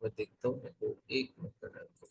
मैं देखता हूँ, तो एक मिनट का टाइम दो।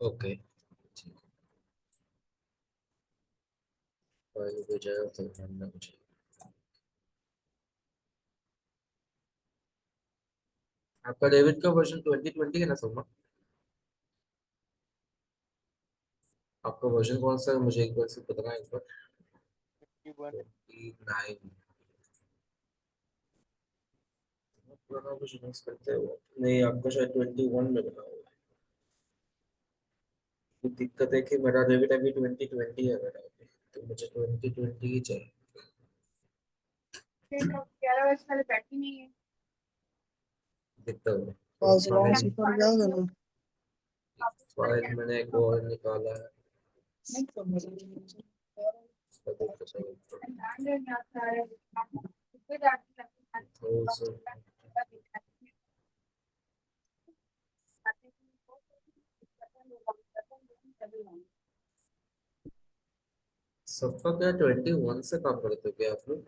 ओके, ठीक है। फाइल हो जाएगा फिर बनना मुझे। आपका डेविड का वर्जन 2020 है ना सोमा? आपका वर्जन कौन सा है, मुझे एक बार से बताना एक बार। 21। 29। पुराना वर्जन यूज करते हो? नहीं, आपका शायद 21 में बना हुआ है। तो दिक्कत है कि मेरा डेविड अभी 2020 है मेरा अभी, तो मुझे 2020 ही चाहिए। 11 बजे वाले बैठी नहीं है। दिखता है पास मैंने, राउंड से पर क्या करूं? फाइल मैंने एक और निकाला है। उसका दिक्कत है। 2000। सबका क्या 21 से काम करते हो क्या आप लोग?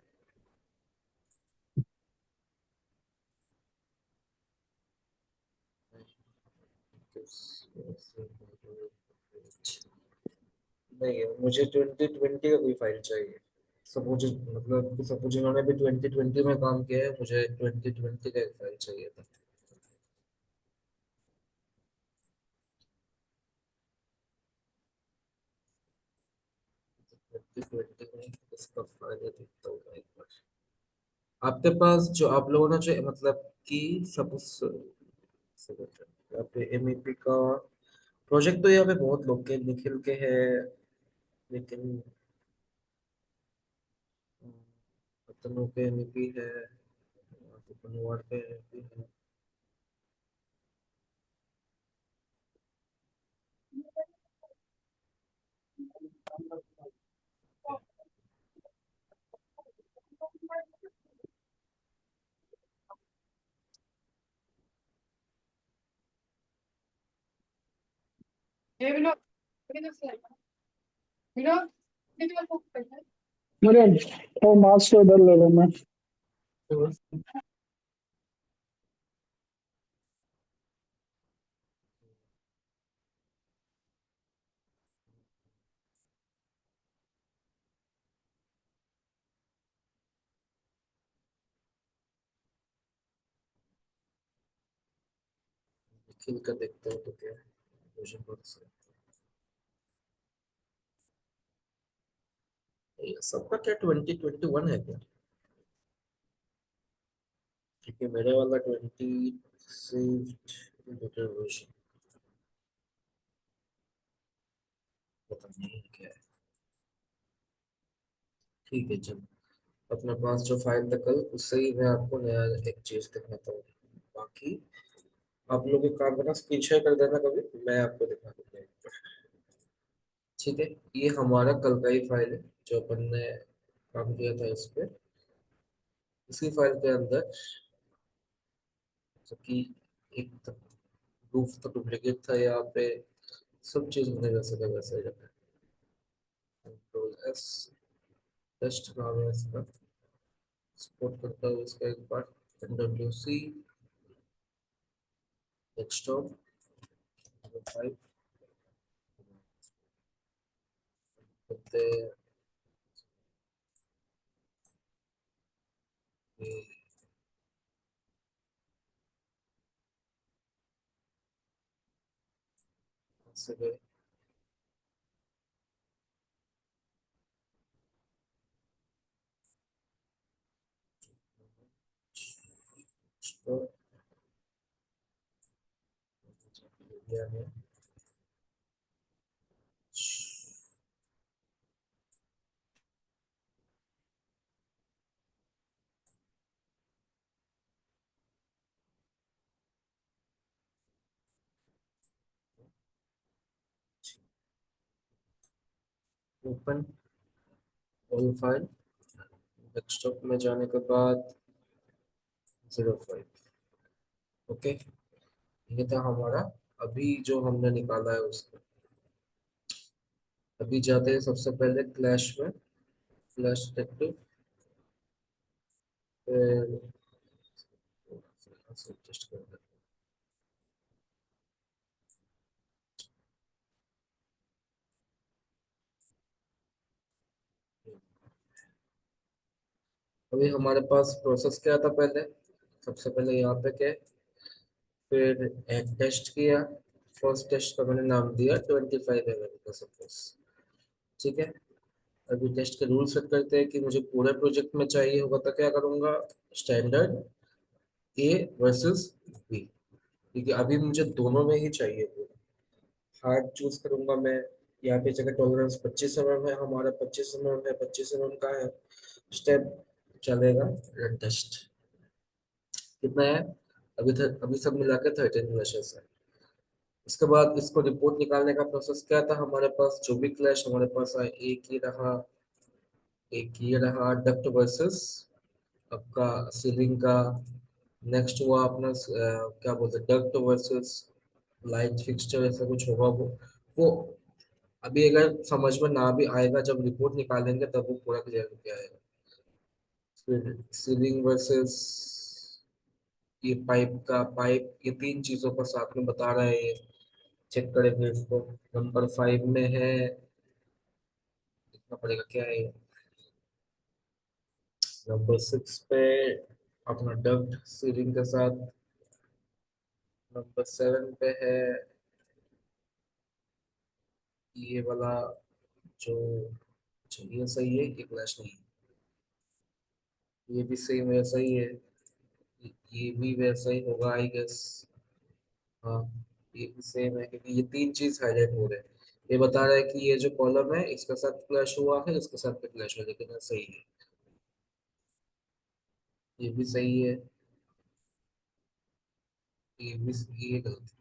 नहीं है, मुझे 2020 का कोई फाइल चाहिए। सपोज मतलब सपोज इन्होंने भी 2020 में काम किया है, मुझे 2020 का एक फाइल चाहिए था। 2020 में इसका फाइल देखता हूँ मैं एक बार। आपके पास जो आप लोगों ने जो मतलब कि सपोज यहाँ पे एमईपी का प्रोजेक्ट, तो यहाँ पे बहुत लोग के निखिल के है, लेकिन रतनों के एमईपी है, कनवार के एमईपी है। ये भी लो, विनोद, कितने को पैसा है? मुझे तो मार्क्स को इधर ले लो मैं। निखिल का देखता हूँ तो क्या है, मुझे बहुत से ये सबका क्या 2021 है क्या? क्योंकि मेरे वाला 20 बेटर वर्जन, पता नहीं क्या है। ठीक है, चल अपने पास जो फाइल था कल, उससे ही मैं आपको नया एक चीज दिखाता हूँ। बाकी आप लोग एक काम करना, स्क्रीन शेयर कर देना कभी, मैं आपको दिखा दूंगा। ठीक है, ये हमारा कल का ही फाइल है जो अपन ने काम किया था इस पे। इसी फाइल के अंदर जबकि एक प्रूफ तो डुप्लीकेट था यहाँ पे, सब चीज मैंने वैसे का वैसे ही रखा है। कंट्रोल एस, टेस्ट नाम है इसका। सपोर्ट करता हूँ इसका एक बार। NWC डेस्कटॉप फाइल करते हैं। ये से गए किया है। ओपन ऑल फाइल, डेस्कटॉप में जाने के बाद 05। ओके, ये था हमारा अभी जो हमने निकाला है उसको। अभी जाते हैं सबसे पहले क्लैश में, क्लैश डिटेक्टिव, फिर एडजस्ट कर देते हैं। अभी हमारे पास प्रोसेस क्या था पहले, सबसे पहले यहाँ पे क्या, फिर एक टेस्ट किया। फर्स्ट टेस्ट का मैंने नाम दिया 25 mm का सपोज। ठीक है, अभी टेस्ट के रूल सेट करते हैं कि मुझे पूरे प्रोजेक्ट में चाहिए होगा तो क्या करूंगा, स्टैंडर्ड ए वर्सेस बी, क्योंकि अभी मुझे दोनों में ही चाहिए पूरा। हार्ड चूज करूंगा मैं, यहाँ पे जगह टॉलरेंस 25 mm है, हमारा 25 mm है, 25 mm का है। स्टेप चलेगा टेस्ट, कितना है, अभी सब मिला के 13 क्लैशेस है। उसके बाद इसको रिपोर्ट निकालने का प्रोसेस क्या था, हमारे पास जो भी क्लैश हमारे पास आए, एक ही रहा डक्ट वर्सेस आपका सीलिंग का। नेक्स्ट हुआ अपना क्या बोलते हैं, डक्ट वर्सेस लाइट फिक्सचर, ऐसा कुछ होगा वो अभी अगर समझ में ना भी आएगा, जब रिपोर्ट निकालेंगे तब वो पूरा क्लियर हो जाएगा। फिर सीलिंग वर्सेस ये पाइप, ये तीन चीजों का साथ में बता रहा है ये, चेक करेंगे इसको। नंबर 5 में है, देखना पड़ेगा क्या है। नंबर 6 पे अपना डक्ट सीलिंग के साथ। नंबर 7 पे है ये वाला जो, अच्छा ये सही है, ये क्लैश नहीं है, ये भी सेम वैसा ही है, ये भी वैसा ही होगा आई गेस। हाँ, ये भी सेम है क्योंकि ये तीन चीज हाईलाइट हो रहे हैं। ये बता रहा है कि ये जो कॉलम है इसके साथ क्लैश हुआ है, इसके साथ भी क्लैश हुआ है, लेकिन ये सही है, ये भी सही है, ये भी, ये गलत है,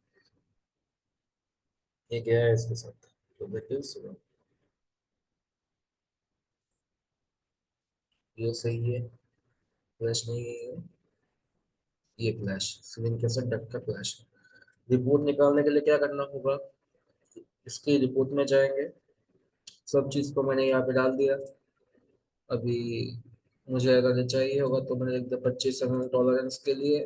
ये क्या है इसके साथ, तो देखिए सुनो, ये सही है, क्लैश नहीं है ये क्लैश, सीलिंग के साथ डक का क्लैश। रिपोर्ट निकालने के लिए क्या करना होगा, इसकी रिपोर्ट में जाएंगे, सब चीज को मैंने यहाँ पे डाल दिया। अभी मुझे अगर ये चाहिए होगा तो मैंने लिख दिया 25 mm टॉलरेंस के लिए।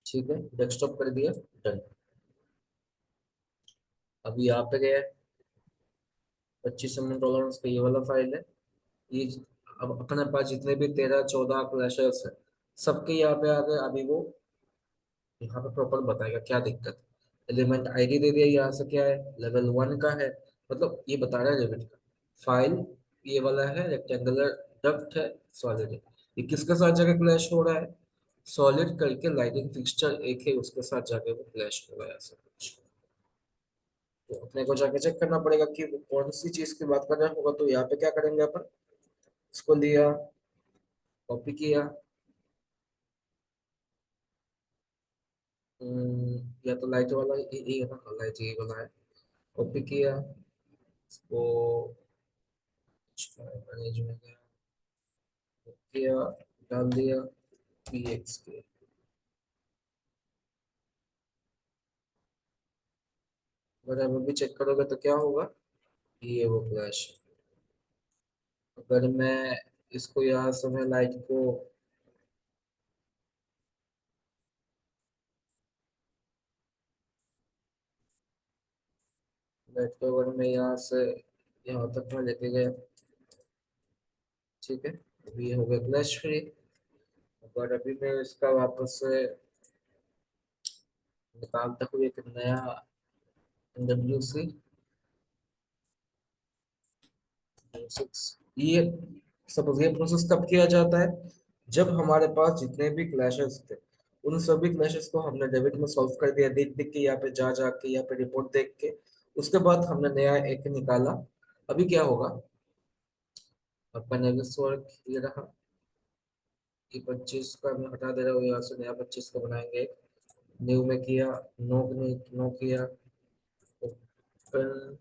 ठीक है, डेस्कटॉप कर दिया, डन। अभी यहाँ पे गया, 25 mm टॉलरेंस का ये वाला फाइल है, ये अब अपने पास जितने भी 13-14 क्लैशेस है, सबके यहाँ पे आ गए। अभी वो यहाँ पे प्रॉपर बताएगा क्या दिक्कत है। एलिमेंट आईडी दे दिया, यहाँ से क्या है, लेवल 1 का है, मतलब ये बता रहा है एलिमेंट का। फाइल ये वाला है, रेक्टेंगुलर डक्ट है, सॉलिड है। ये किसके साथ जाके क्लैश हो रहा है, सॉलिड करके लाइटिंग फिक्सचर एक है उसके साथ जाके वो क्लैश हो रहा है, ऐसा कुछ। तो अपने को जाके चेक करना पड़ेगा कि वो कौन सी चीज की बात कर रहा होगा। तो यहाँ पे क्या करेंगे अपन, इसको लिया, कॉपी किया, या तो लाइट वाला ये ना, लाइट ये वाला है, कॉपी किया इसको, मैनेज में गया, किया, डाल दिया px के। अगर आप अभी चेक करोगे तो क्या होगा, ये वो फ्लैश। अगर मैं इसको यहाँ से मैं लाइट को, अगर मैं यहाँ से यहाँ तक मैं लेके गया, ठीक है, अभी ये हो गया फ्लैश फ्री। अगर अभी मैं इसका वापस से निकालता हूँ एक नया डब्ल्यू सी 6, ये सपोज ये प्रोसेस कब किया जाता है, जब हमारे पास जितने भी क्लैशेस थे उन सभी क्लैशेस को हमने डेबिट में सॉल्व कर दिया, देख देख के, यहाँ पे जा जा के, यहाँ पे रिपोर्ट देख के। उसके बाद हमने नया एक निकाला। अभी क्या होगा, आपका नेगेटिव वर्क ये रहा। ये 25 का मैं हटा दे रहा हूँ, यहाँ से नया 25 का बनाएंगे। न्यू में किया, नो ने नो किया, ओपन।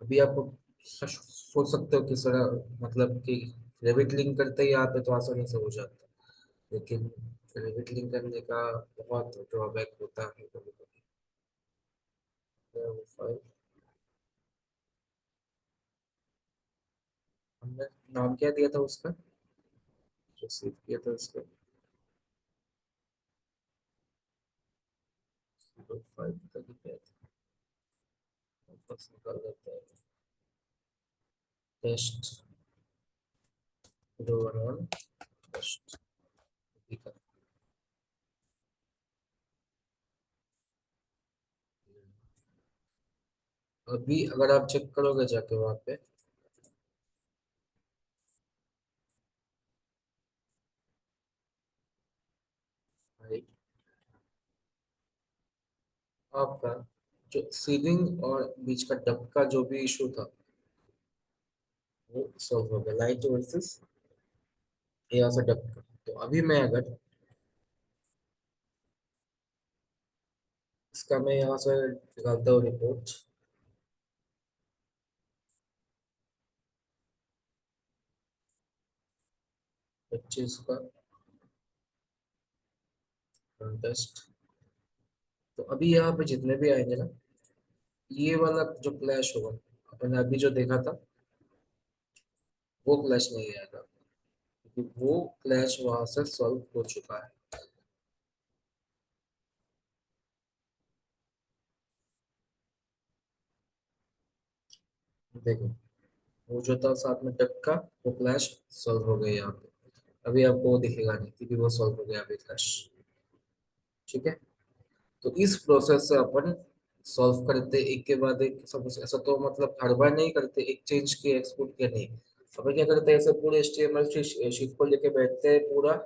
अभी आप सोच सकते हो कि सर, मतलब कि रेबिट लिंक करते ही यहाँ पे तो आसानी से हो जाता है, लेकिन रेबिट लिंक करने का बहुत ड्रॉबैक होता है कभी कभी। फाइल हमने नाम क्या दिया था उसका, जो सेव किया था उसका, 05 तक ही किया था। वापस निकाल देते हैं। टेस्ट 011 टेस्ट, ठीक है। अभी अगर आप चेक करोगे जाके वहां पे, भाई, आपका जो सीलिंग और बीच का डक का जो भी इशू था वो सॉल्व हो गया, लाइट वर्सेस यहाँ से डक का। तो अभी मैं अगर इसका मैं यहाँ से निकालता हूँ रिपोर्ट, 25 का कंटेस्ट। तो अभी यहाँ पे जितने भी आएंगे ना, ये वाला जो क्लैश होगा, अपने अभी जो देखा था वो क्लैश नहीं आएगा, क्योंकि वो क्लैश वहां से सॉल्व हो चुका है। देखो, वो जो था साथ में डक का, वो क्लैश सॉल्व हो गया यहाँ पे। अभी आपको वो दिखेगा नहीं क्योंकि वो सॉल्व हो गया अभी क्लैश। ठीक है। तो इस प्रोसेस से अपन सॉल्व करते एक के बाद एक समस्या, ऐसा तो मतलब हर बार नहीं करते, एक चेंज के एक्सपोर्ट के नहीं। अपन क्या करते हैं, ऐसे पूरे HTML शीट को लेके बैठते हैं, पूरा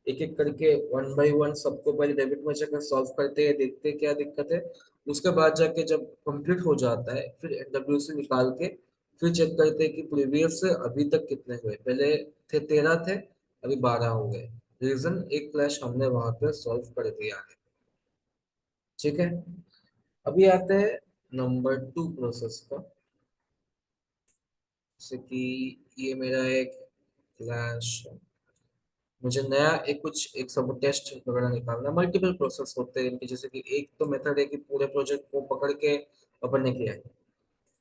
एक एक करके वन बाय वन सबको पहले डेबिट में जाकर सॉल्व करते हैं, देखते हैं क्या दिक्कत है। उसके बाद जाके जब कंप्लीट हो जाता है फिर NWC निकाल के फिर चेक करते हैं कि प्रीवियस से अभी तक कितने हुए। पहले थे 13 थे, अभी 12 हो गए। रीजन एक क्लैश हमने वहां पे सॉल्व कर दिया है। ठीक है। अभी आते हैं नंबर 2 प्रोसेस का। जैसे कि ये मेरा एक क्लैश, मुझे नया एक कुछ एक सब टेस्ट वगैरह निकालना। मल्टीपल प्रोसेस होते हैं इनके, जैसे कि एक तो मेथड है कि पूरे प्रोजेक्ट को पकड़ के अपन ने किया है।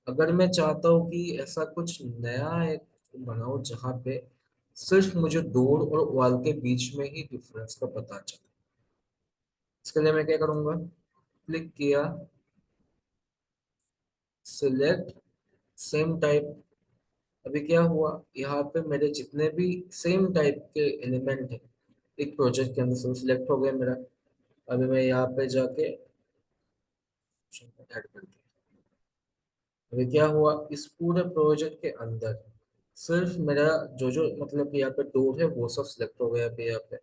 अगर मैं चाहता हूँ कि ऐसा कुछ नया एक बनाओ जहाँ पे सिर्फ मुझे डोर और वॉल के बीच में ही डिफरेंस का पता चले, इसके लिए मैं क्या करूँगा, क्लिक किया, सिलेक्ट सेम टाइप। अभी क्या हुआ, यहाँ पे मेरे जितने भी सेम टाइप के एलिमेंट हैं एक प्रोजेक्ट के अंदर से सिलेक्ट हो गए मेरा। अभी मैं यहाँ पे जाके ऐड कर दिया। अभी क्या हुआ, इस पूरे प्रोजेक्ट के अंदर सिर्फ मेरा जो जो मतलब कि यहाँ पे डोर है वो सब सिलेक्ट हो गया अभी यहाँ पे।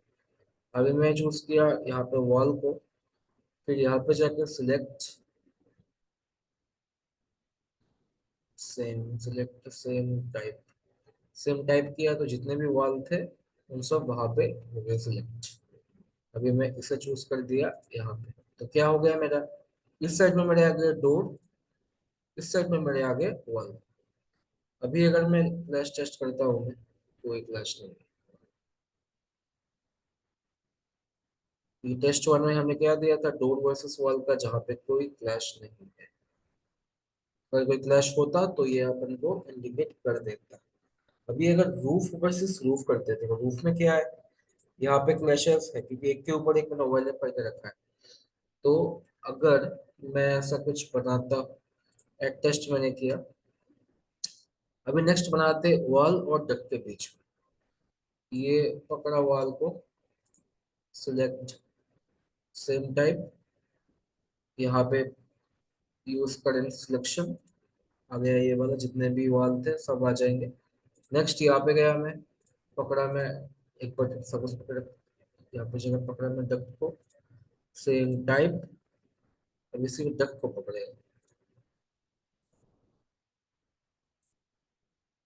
अभी मैं चूज किया यहाँ पे वॉल को, फिर यहाँ पे जाके select same, select same type किया तो जितने भी वॉल थे उन सब वहां पे हो गए सिलेक्ट। अभी मैं इसे चूज कर दिया यहाँ पे, तो क्या हो गया मेरा, इस साइड में मेरे आगे डोर, इस साइड में मेरे आगे वॉल। अभी अगर मैं क्लैश टेस्ट करता हूँ मैं, कोई क्लैश नहीं है। ये टेस्ट 1 में हमने क्या दिया था, डोर वर्सेस वॉल का, जहाँ पे कोई क्लैश नहीं है। अगर कोई क्लैश होता तो ये अपन को इंडिकेट कर देता। अभी अगर रूफ वर्सेस रूफ करते थे, रूफ में क्या है, यहाँ पे क्लैशेस है क्योंकि एक के ऊपर एक मैंने ओवरलैप करके रखा है। तो अगर मैं ऐसा कुछ बनाता, एक टेस्ट मैंने किया। अभी नेक्स्ट बनाते वॉल और डक के बीच में, ये पकड़ा वॉल को, सिलेक्ट सेम टाइप, यहाँ पे यूज करेंट सिलेक्शन, आ गया ये वाला, जितने भी वॉल थे सब आ जाएंगे। नेक्स्ट यहाँ पे गया मैं, पकड़ा मैं एक बार सपोज पकड़ा, यहाँ पे जगह पकड़ा मैं डक को, सेम टाइप, अब इसी डक को पकड़ेगा,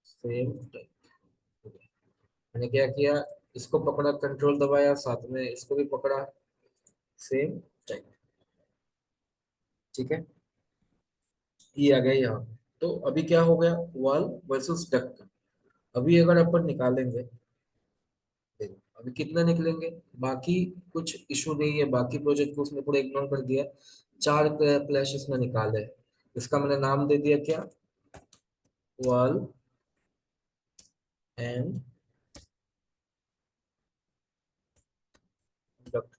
सेम टाइप। मैंने क्या किया, इसको पकड़ा, कंट्रोल दबाया, साथ में इसको भी पकड़ा, सेम टाइप। ठीक है, ये आ गया यहाँ। तो अभी क्या हो गया, वॉल वर्सेस डक। अभी अगर अपन निकालेंगे, देखो अभी कितना निकलेंगे, बाकी कुछ इशू नहीं है, बाकी प्रोजेक्ट को उसने पूरा इग्नोर कर दिया। चार क्लैशेस में निकाले हैं। इसका मैंने नाम दे दिया क्या, वॉल एंड डक्ट।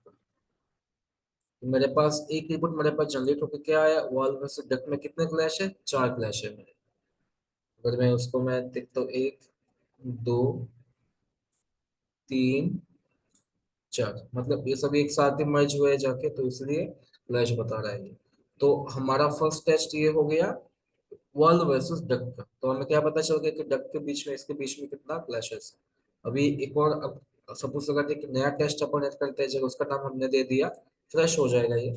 मेरे पास एक इनपुट मेरे पास जनरेट होकर क्या आया, वॉल वर्सेस डक्ट में कितने क्लैश है, चार क्लैश है मेरे। अगर मैं उसको मैं देखता हूँ, एक, दो, तीन, चार, मतलब ये सब एक साथ ही मर्ज हुए जाके, तो इसलिए क्लैश बता रहा है ये। तो हमारा फर्स्ट टेस्ट ये हो गया, वॉल वर्सेस डक का। तो हमें क्या पता चल गया कि डक के बीच में, इसके बीच में कितना क्लैशेस। अभी एक और, अब सपोज अगर एक नया टेस्ट अपन ऐड करते हैं, जब उसका नाम हमने दे दिया, फ्रेश हो जाएगा ये,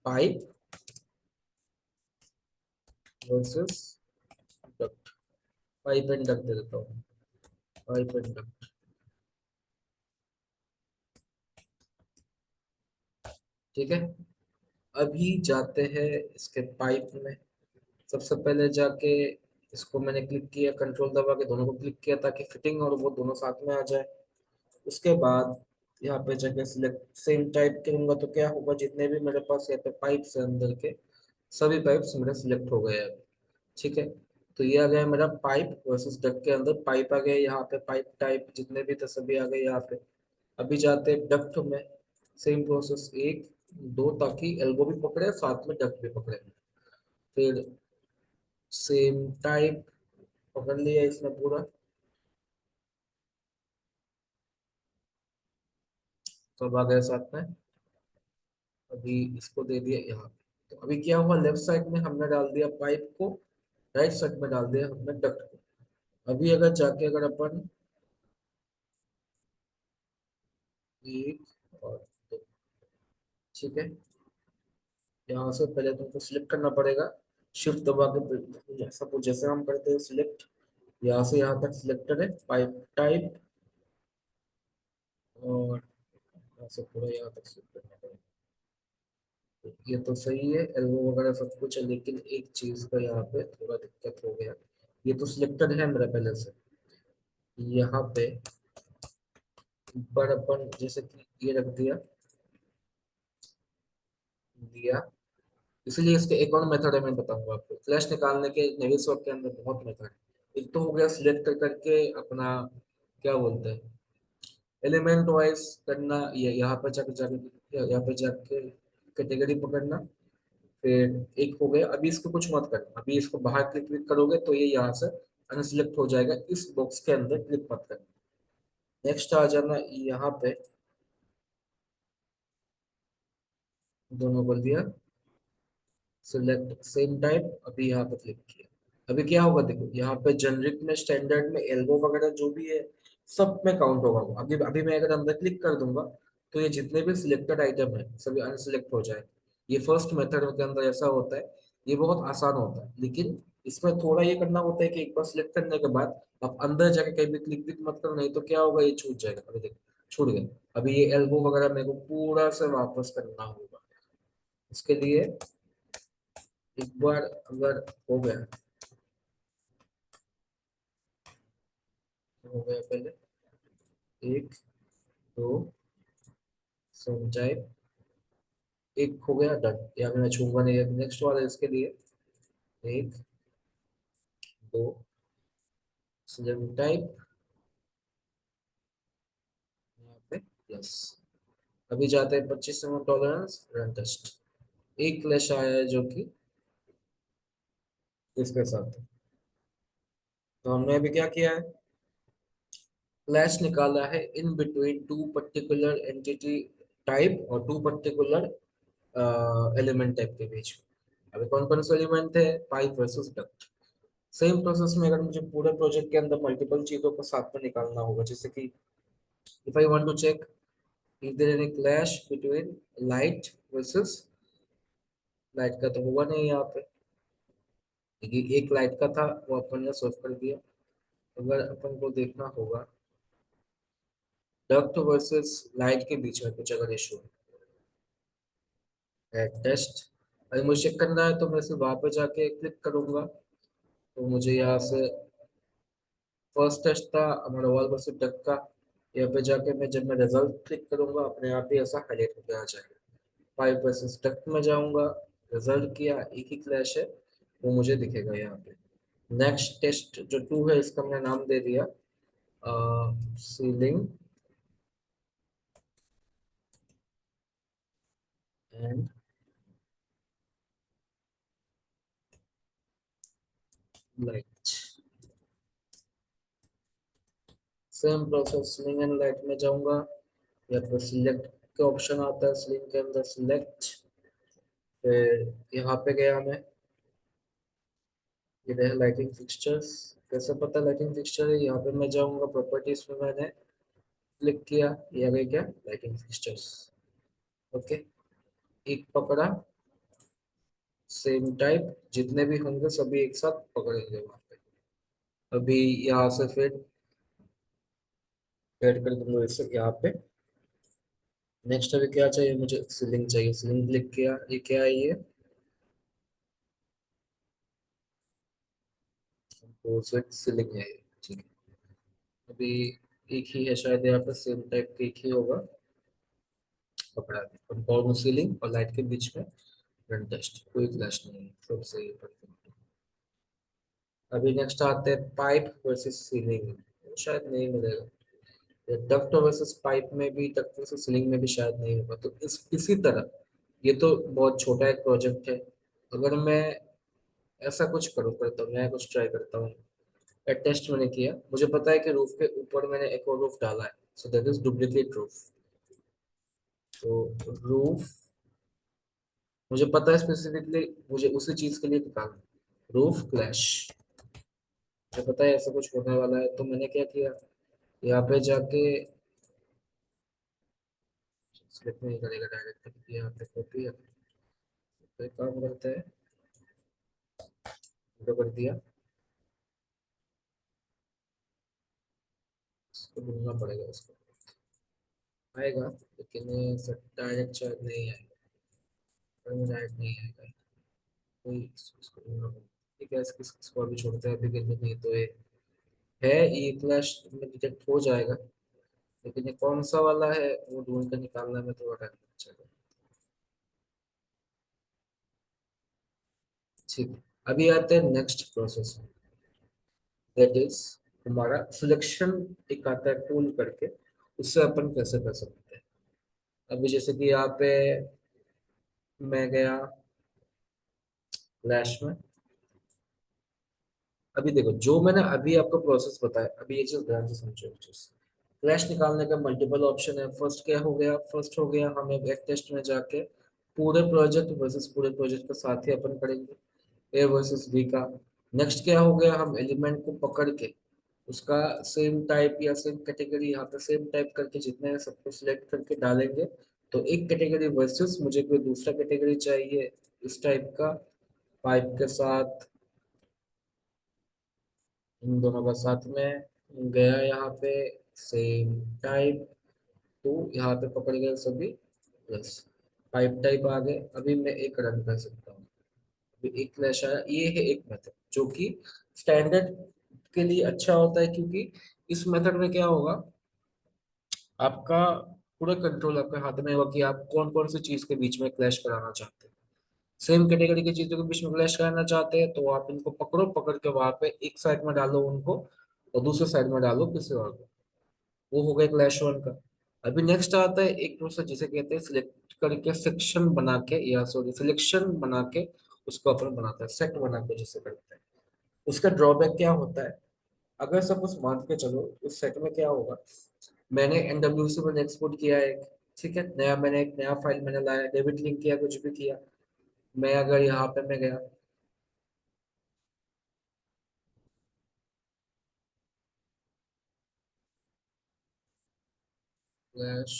pipe versus duck. Pipe and duck दे देता हूँ, पाइप एंड डक। ठीक है, अभी जाते हैं इसके पाइप में। सबसे पहले जाके इसको मैंने क्लिक किया, कंट्रोल दबा के दोनों को क्लिक किया ताकि फिटिंग और वो दोनों साथ में आ जाए। उसके बाद यहाँ पे जाके सिलेक्ट सेम टाइप करूंगा, तो क्या होगा, जितने भी मेरे पास यहाँ पे पाइप्स है अंदर के, सभी पाइप्स मेरे सिलेक्ट हो गए हैं। ठीक है, तो ये आ गया मेरा पाइप वर्सेस डक के अंदर, पाइप आ गया यहाँ पे, पाइप टाइप जितने भी थे सभी आ गए यहाँ पे। अभी जाते हैं डक्ट में, सेम प्रोसेस, एक, दो, ताकि एल्बो भी पकड़े साथ में डक्ट भी पकड़े। फिर सेम टाइप पकड़ लिया इसने पूरा, सब आ गए साथ में। अभी इसको दे दिया यहाँ पे, तो अभी क्या हुआ, लेफ्ट साइड में हमने डाल दिया पाइप को, राइट साइड में डाल दिया हमने डक्ट को। अभी अगर जाके अगर अपन एक और दो, ठीक है, यहाँ से पहले तुमको सिलेक्ट करना पड़ेगा, शिफ्ट दबा के, सपोज जैसे हम करते हैं सिलेक्ट, यहाँ से यहाँ तक सिलेक्टर है, पाइप टाइप, और यहाँ से पूरा यहाँ तक सिलेक्ट करना पड़ेगा। ये तो सही है, एल्बो वगैरह सब कुछ है, लेकिन एक चीज का यहाँ पे थोड़ा दिक्कत हो गया। ये तो सिलेक्टेड है मेरा पहले से, यहाँ पे ऊपर अपन जैसे कि ये रख दिया दिया, इसलिए इसके एक और मेथड है, मैं बताऊंगा आपको। फ्लैश निकालने के नेविस्वर्क के अंदर बहुत मेथड है। एक तो हो गया सिलेक्ट कर करके अपना, क्या बोलते हैं, एलिमेंट वाइज करना, ये यहाँ पर जाके जाके यहाँ पे जाके कैटेगरी पकड़ना। फिर एक हो गया, अभी इसको कुछ मत करना, अभी इसको बाहर क्लिक क्लिक करोगे तो ये यहाँ से अनसिलेक्ट हो जाएगा, इस बॉक्स के अंदर क्लिक मत करना। नेक्स्ट आ जाना यहाँ पे, दोनों कर दिया, सिलेक्ट सेम टाइप, अभी यहाँ पे क्लिक किया। अभी क्या होगा, देखो यहाँ पे जेनरिक में, स्टैंडर्ड में, एल्बो वगैरह जो भी है सब में काउंट होगा वो। अभी अभी मैं अगर अंदर क्लिक कर दूंगा, तो ये जितने भी सिलेक्टेड आइटम है सभी अनसिलेक्ट हो जाए। ये फर्स्ट मेथड के अंदर ऐसा होता है, ये बहुत आसान होता है, लेकिन इसमें थोड़ा ये करना होता है कि एक बार सिलेक्ट करने के बाद आप अंदर जाके कहीं भी क्लिक क्लिक मत करो, नहीं तो क्या होगा, ये छूट जाएगा। अभी देखो छूट गया। अभी ये एल्बो वगैरह मेरे को पूरा से वापस करना होगा, इसके लिए एक बार अगर हो गया, हो गया पहले, एक, दो, समझाए, एक हो गया, डन। या मैं छूंगा नहीं, नेक्स्ट वाला इसके लिए, एक, दो, सिलेक्ट टाइप, यहाँ पे प्लस। अभी जाते हैं 25 टॉलरेंस, रन टेस्ट। एक क्लैश आया है जो कि इसके साथ है। तो हमने अभी क्या किया है, क्लैश निकाला है in between two particular entity type और टू पर्टिकुलर एलिमेंट टाइप के बीच में। अभी कौन कौन से एलिमेंट है, pipe versus duct. Same process में अगर मुझे पूरे प्रोजेक्ट के अंदर मल्टीपल चीजों को साथ में निकालना होगा, जैसे कि if I want to check if there any clash between light versus, light का तो हुआ नहीं यहाँ पे, क्योंकि एक लाइट का था वो अपन ने सॉल्व कर दिया। अगर अपन को देखना होगा डक्ट वर्सेस लाइट के बीच में कुछ अगर इशू है, टेस्ट, अगर मुझे चेक करना है तो मैं सिर्फ वहां पे जाके क्लिक करूंगा, तो मुझे यहाँ से फर्स्ट टेस्ट था हमारा वॉल वर्सेस डक्ट का, यहाँ पे जाके मैं जब मैं रिजल्ट क्लिक करूंगा अपने आप ही ऐसा हाईलाइट होकर आ जाएगा। फाइव वर्सेस डक्ट में जाऊंगा, रिजल्ट किया, एक ही क्लैश है, वो मुझे दिखेगा यहाँ पे। नेक्स्ट टेस्ट जो टू है इसका मैंने नाम दे दिया ceiling and light. Same process ceiling and light में जाऊंगा, यहाँ पर सिलेक्ट का ऑप्शन आता है, सीलिंग के अंदर सिलेक्ट, फिर यहाँ पे गया मैं, ये रहे लाइटिंग फिक्सचर्स। कैसे पता लाइटिंग फिक्सचर है, यहाँ पे मैं जाऊंगा प्रॉपर्टीज में, मैंने क्लिक किया, ये आ गया क्या लाइटिंग फिक्सचर्स। ओके, एक पकड़ा, सेम टाइप जितने भी होंगे सभी एक साथ पकड़ेंगे वहां पे। अभी यहाँ से फिर ऐड कर दूंगा इसे यहाँ पे। नेक्स्ट अभी क्या चाहिए मुझे, सीलिंग चाहिए, सीलिंग क्लिक किया, ये क्या है ये कंपोजिट सीलिंग है ये, ठीक है। अभी एक ही है शायद यहाँ पे, सेम टाइप का एक ही होगा, पकड़ा दिया। कंपाउंड सीलिंग और लाइट के बीच में रन टेस्ट, कोई क्लैश नहीं है, सब सही है, परफेक्ट। अभी नेक्स्ट आते हैं पाइप वर्सेस सीलिंग, शायद नहीं मिलेगा। डक्ट वर्सेस पाइप में भी, डक्ट वर्सेस सीलिंग में भी शायद नहीं होगा, तो इसी तरह ये तो बहुत छोटा एक प्रोजेक्ट है। अगर मैं ऐसा कुछ करूँ करता हूँ, मैं कुछ ट्राई करता हूँ, एक टेस्ट मैंने किया, मुझे पता है कि रूफ के ऊपर मैंने एक और रूफ डाला है, so that is duplicate roof. तो रूफ मुझे पता है स्पेसिफिकली मुझे उसी चीज के लिए निकालना, रूफ क्लैश, मुझे पता है ऐसा कुछ होने वाला है, तो मैंने क्या किया, यहाँ पे जाके सिलेक्ट नहीं करेगा डायरेक्ट, यहाँ पे कॉपी है, तो एक काम करते हैं, तो कर दिया, इसको ढूंढना पड़ेगा, इसको आएगा लेकिन डायरेक्ट शायद नहीं आएगा, डायरेक्ट नहीं आएगा, कोई इसको ढूंढना पड़ेगा। ठीक है, इसको अभी छोड़ते हैं, अभी के लिए नहीं तो ये है, ये क्लैश में डिटेक्ट हो जाएगा, लेकिन ये कौन सा वाला है वो ढूंढ कर निकालने में थोड़ा टाइम लगेगा। ठीक है, अभी आते हैं नेक्स्ट प्रोसेस में, दैट इज हमारा सिलेक्शन, एक आता है टूल करके, उससे अपन कैसे कर सकते हैं। अभी जैसे कि यहाँ पे मैं गया फ्लैश में, अभी देखो जो मैंने अभी आपको प्रोसेस बताया, अभी ये चीज ध्यान से समझो एक चीज। फ्लैश निकालने का मल्टीपल ऑप्शन है, फर्स्ट क्या हो गया, फर्स्ट हो गया हम एक टेस्ट में जाके पूरे प्रोजेक्ट वर्सेस पूरे प्रोजेक्ट का साथ ही अपन करेंगे, ए वर्सेस बी का। नेक्स्ट क्या हो गया, हम एलिमेंट को पकड़ के उसका सेम टाइप या सेम कैटेगरी यहाँ पे सेम टाइप करके जितने हैं सबको सिलेक्ट करके डालेंगे, तो एक कैटेगरी वर्सेस मुझे कोई दूसरा कैटेगरी चाहिए इस टाइप का, पाइप के साथ, इन दोनों का साथ में गया यहाँ पे सेम टाइप, तो यहाँ पे पकड़ गए सभी प्लस पाइप टाइप आ गए। अभी मैं एक रन कर सकता हूँ, अभी एक फ्लैश आया, ये है एक मेथड जो कि स्टैंडर्ड के लिए अच्छा होता है, क्योंकि इस मेथड में क्या होगा, आपका पूरा कंट्रोल आपके हाथ में होगा कि आप कौन कौन सी चीज के बीच में क्लैश कराना चाहते हैं। सेम कैटेगरी की चीजों के बीच में क्लैश कराना चाहते हैं तो आप इनको पकड़ो, पकड़ के वहां पे एक साइड में डालो उनको, और दूसरे साइड में डालो किसी और को, वो हो गया क्लैश वन का। अभी नेक्स्ट आता है एक प्रोसेस जिसे कहते हैं सिलेक्ट करके सेक्शन बना के, या सॉरी सिलेक्शन बना के उसको अपन बनाते हैं, सेट बना के जिसे करते हैं। उसका ड्रॉबैक क्या होता है, अगर सपोज मान के चलो उस सेट में क्या होगा, मैंने एनडब्ल्यूसी में एक्सपोर्ट किया है एक, ठीक है, नया मैंने एक नया फाइल मैंने लाया, डेबिट लिंक किया, कुछ भी किया, मैं अगर यहाँ पे मैं गया फ्लैश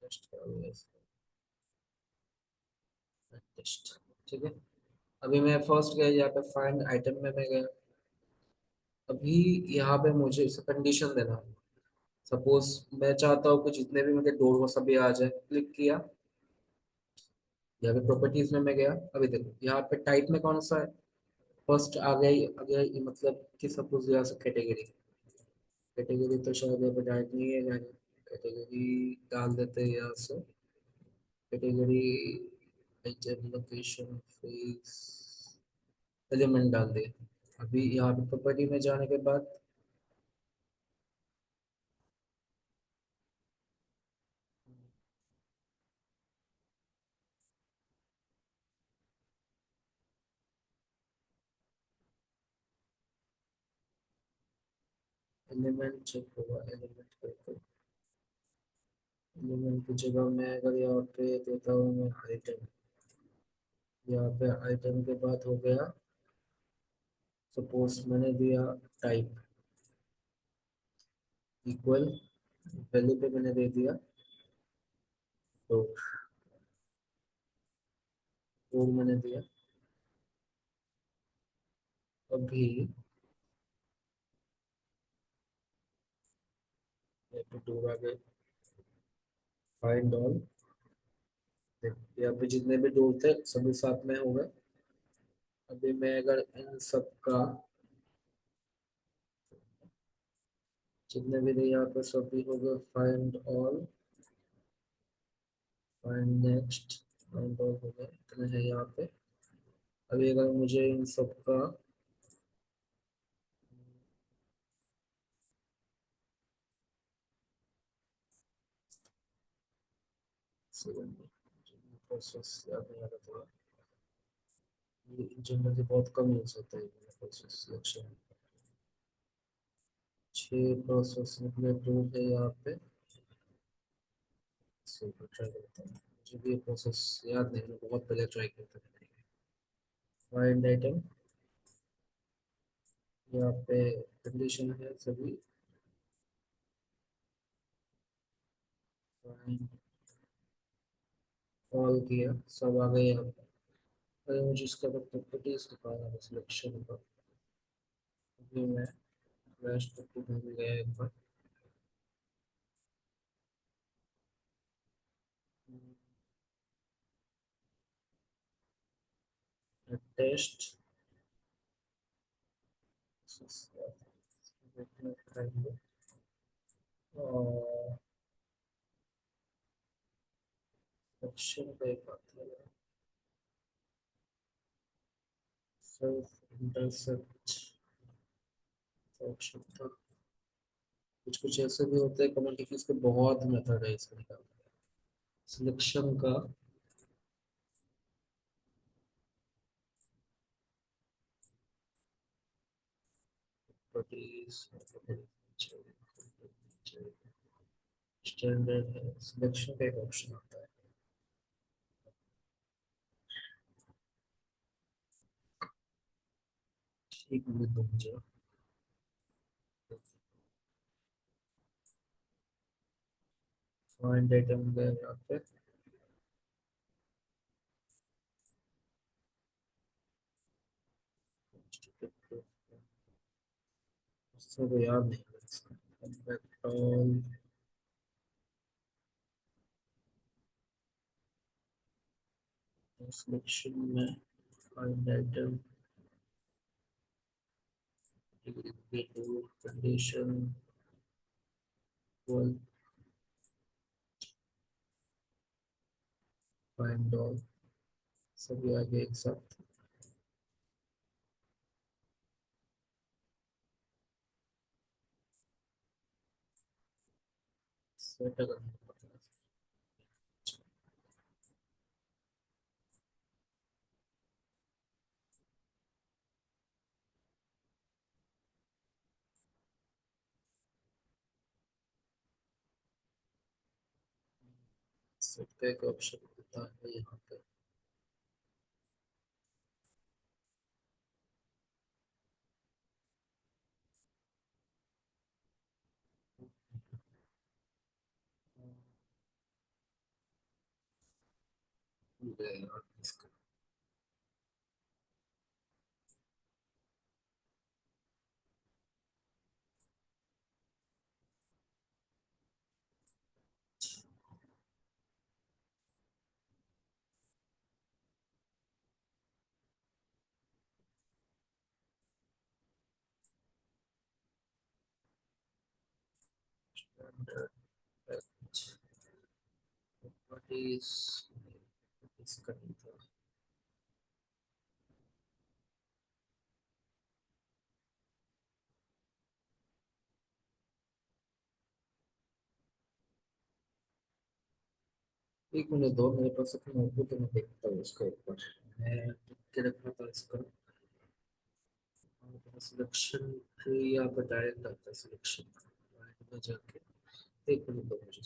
टेस्ट टेस्ट। ठीक है, अभी मैं फर्स्ट गया यहाँ पे फाइंड आइटम में मैं गया। अभी यहाँ पे मुझे इसे कंडीशन देना है। सपोज मैं चाहता हूँ कि जितने भी मेरे डोर वो सभी आ जाए, क्लिक किया। यहाँ पे प्रॉपर्टीज में मैं गया। अभी देखो यहाँ पे टाइप में कौन सा है, फर्स्ट आ गया ये मतलब कि सपोज यहाँ से कैटेगरी। कैटेगरी तो शायद यहाँ पे डायरेक्ट नहीं है जाने। कैटेगरी डाल देते हैं यहाँ से। Category item location face element डाल दिए। अभी यहाँ पे प्रॉपर्टी में जाने के बाद एलिमेंट चेक होगा। एलिमेंट करके एलिमेंट की जगह मैं अगर यहाँ पे देता हूँ मैं आइटम। यहाँ पे आइटम के बाद हो गया, सपोज मैंने दिया टाइप इक्वल, वैल्यू पे मैंने दे दिया तो वो मैंने दिया। अभी टूर आ गए, फाइंड ऑल। यहाँ पे जितने भी डोर थे सभी साथ में हो गए। अभी मैं अगर इन सब का जितने भी थे यहाँ पे सभी हो गए, find all, find next, find all हो गए, इतने हैं यहाँ पे। अभी अगर मुझे इन सब का प्रोसेस याद नहीं आ रहा थोड़ा, ये जनरली बहुत कम यूज होता है प्रोसेस सिलेक्शन। 6 प्रोसेस निकले, 2 है यहाँ पे। ट्राई करते हैं, मुझे भी ये प्रोसेस याद नहीं, मैं बहुत पहले ट्राई करता था। फाइंड आइटम, यहाँ पे कंडीशन है सभी। फाइंड ऑल किया, सब आ गए यहाँ पे। अरे मुझे इसका प्रॉपर्टीज दिखाना है सिलेक्शन का। अभी मैं फ्लैश करके में गया एक बार। टेस्ट और सेक्शन पे एक बात है, सेल्फ इंटरसेप्ट सेक्शन था। कुछ कुछ ऐसे भी होते हैं कम्युनिकेशन के, बहुत मेथड है इसका निकालने का। सिलेक्शन का प्रॉपर्टीज स्टैंडर्ड है, सिलेक्शन का एक ऑप्शन आता है। एक मिनट दो मुझे। फाइंड आइटम गए यहाँ पे। सब याद नहीं आ रहा इसका। Impact all, सिलेक्शन में find item, condition find all, सभी आगे एक साथ सेट करना पड़ता है। सेट का एक ऑप्शन होता है यहाँ पे। ये यार इसका प्रॉपर्टीज इसका नहीं था। एक मिनट दो, मेरे पास एक नोटबुक है, मैं देखता हूँ उसके ऊपर। मैं लिख के रखा था इसका। सिलेक्शन ट्री यहाँ पर डायरेक्ट आता है सिलेक्शन में जाके। एक मिनट दो मुझे।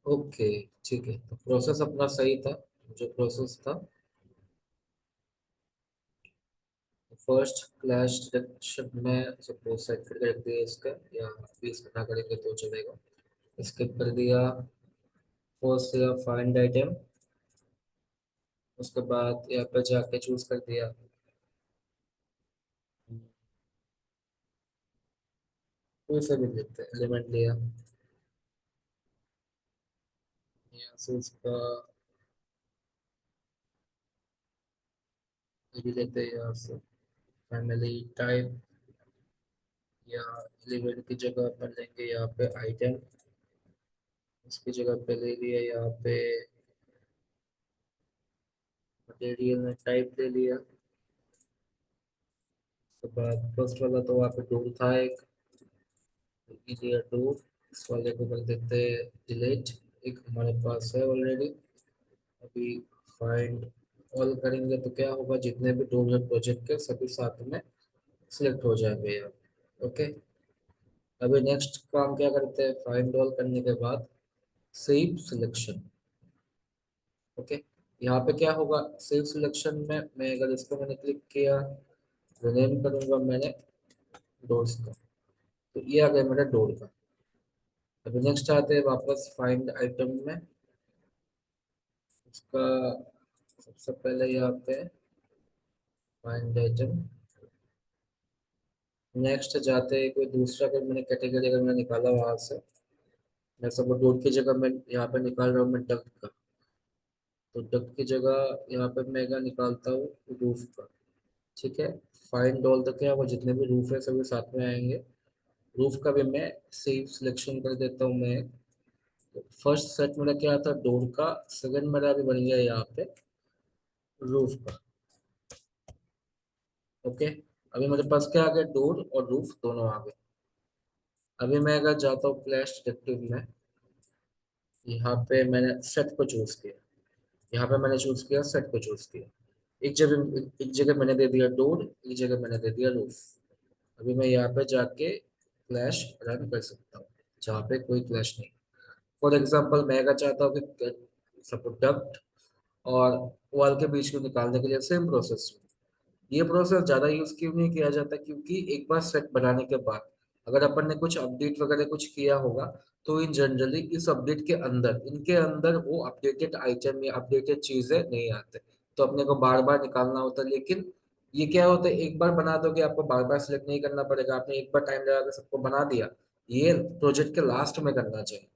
ओके, ठीक है, तो प्रोसेस अपना सही था। जो प्रोसेस था, फर्स्ट क्लैश डिटेक्शन में सपोज सेट करके रख दिया इसका, या अभी इसका ना करेंगे तो चलेगा। स्किप कर दिया। फर्स्ट या फाइंड आइटम, उसके बाद यहाँ पे जाके चूज कर दिया। कोई सा भी लेते हैं, एलिमेंट लिया। यहाँ से इसका ये भी लेते हैं, यहाँ से फैमिली टाइप, या एलिमेंट की जगह पर लेंगे यहाँ पे आइटम। इसकी जगह पे ले लिया यहाँ पे मटेरियल में टाइप ले लिया। उसके बाद फर्स्ट वाला तो वहाँ पे टूल था एक, लिया टूल। इस वाले को कर देते डिलीट, एक हमारे पास है ऑलरेडी। अभी फाइंड ऑल करेंगे तो क्या होगा, जितने भी टूल है प्रोजेक्ट के सभी साथ में सिलेक्ट हो जाएंगे यहाँ। ओके, अभी नेक्स्ट काम क्या करते हैं, फाइंड ऑल करने के बाद सेव सिलेक्शन। ओके, यहाँ पे क्या होगा, सेव सिलेक्शन में मैं अगर इसको मैंने क्लिक किया, रिनेम करूंगा मैंने डोर्स का, तो ये आ गया मेरा डोर का। अभी नेक्स्ट आते हैं वापस फाइंड आइटम में। उसका सबसे पहले यहाँ पे फाइंड आइटम, नेक्स्ट जाते हैं कोई दूसरा, अगर मैंने कैटेगरी अगर मैं निकाला वहां से, मैं सब डॉट की जगह मैं यहाँ पे निकाल रहा हूँ मैं डक का, तो डक की जगह यहाँ पे मैं क्या निकालता हूँ रूफ का। ठीक है, फाइंड ऑल तक क्या वो जितने भी रूफ है सभी साथ में आएंगे। रूफ का भी मैं सेव सिलेक्शन कर देता हूँ मैं। तो फर्स्ट सेट मेरा क्या था डोर का, सेकंड मेरा अभी बन गया यहाँ पे रूफ का। ओके, अभी मेरे पास क्या आ गया, डोर और रूफ दोनों आ गए। अभी मैं अगर जाता हूँ फ्लैश डिटेक्टिव में, यहाँ पे मैंने सेट को चूज किया, यहाँ पे मैंने चूज किया सेट को चूज किया। एक जगह मैंने दे दिया डोर, एक जगह मैंने दे दिया रूफ। अभी मैं यहाँ पे जाके फ्लैश रन कर सकता हूँ जहाँ पे कोई फ्लैश नहीं। फॉर एग्जाम्पल मैं अगर चाहता हूँ कि सपोज डक्ट और वॉल के बीच को निकालने के लिए सेम प्रोसेस, ये प्रोसेस ज्यादा यूज क्यों नहीं किया जाता, क्योंकि एक बार सेट बनाने के बाद अगर अपन ने कुछ अपडेट वगैरह कुछ किया होगा, तो इन जनरली इस अपडेट के अंदर इनके अंदर वो अपडेटेड आइटम या अपडेटेड चीजें नहीं आते, तो अपने को बार बार निकालना होता है। लेकिन ये क्या होता है, एक बार बना दोगे आपको बार बार सिलेक्ट नहीं करना पड़ेगा, आपने एक बार टाइम लगा के सबको बना दिया। ये प्रोजेक्ट के लास्ट में करना चाहिए।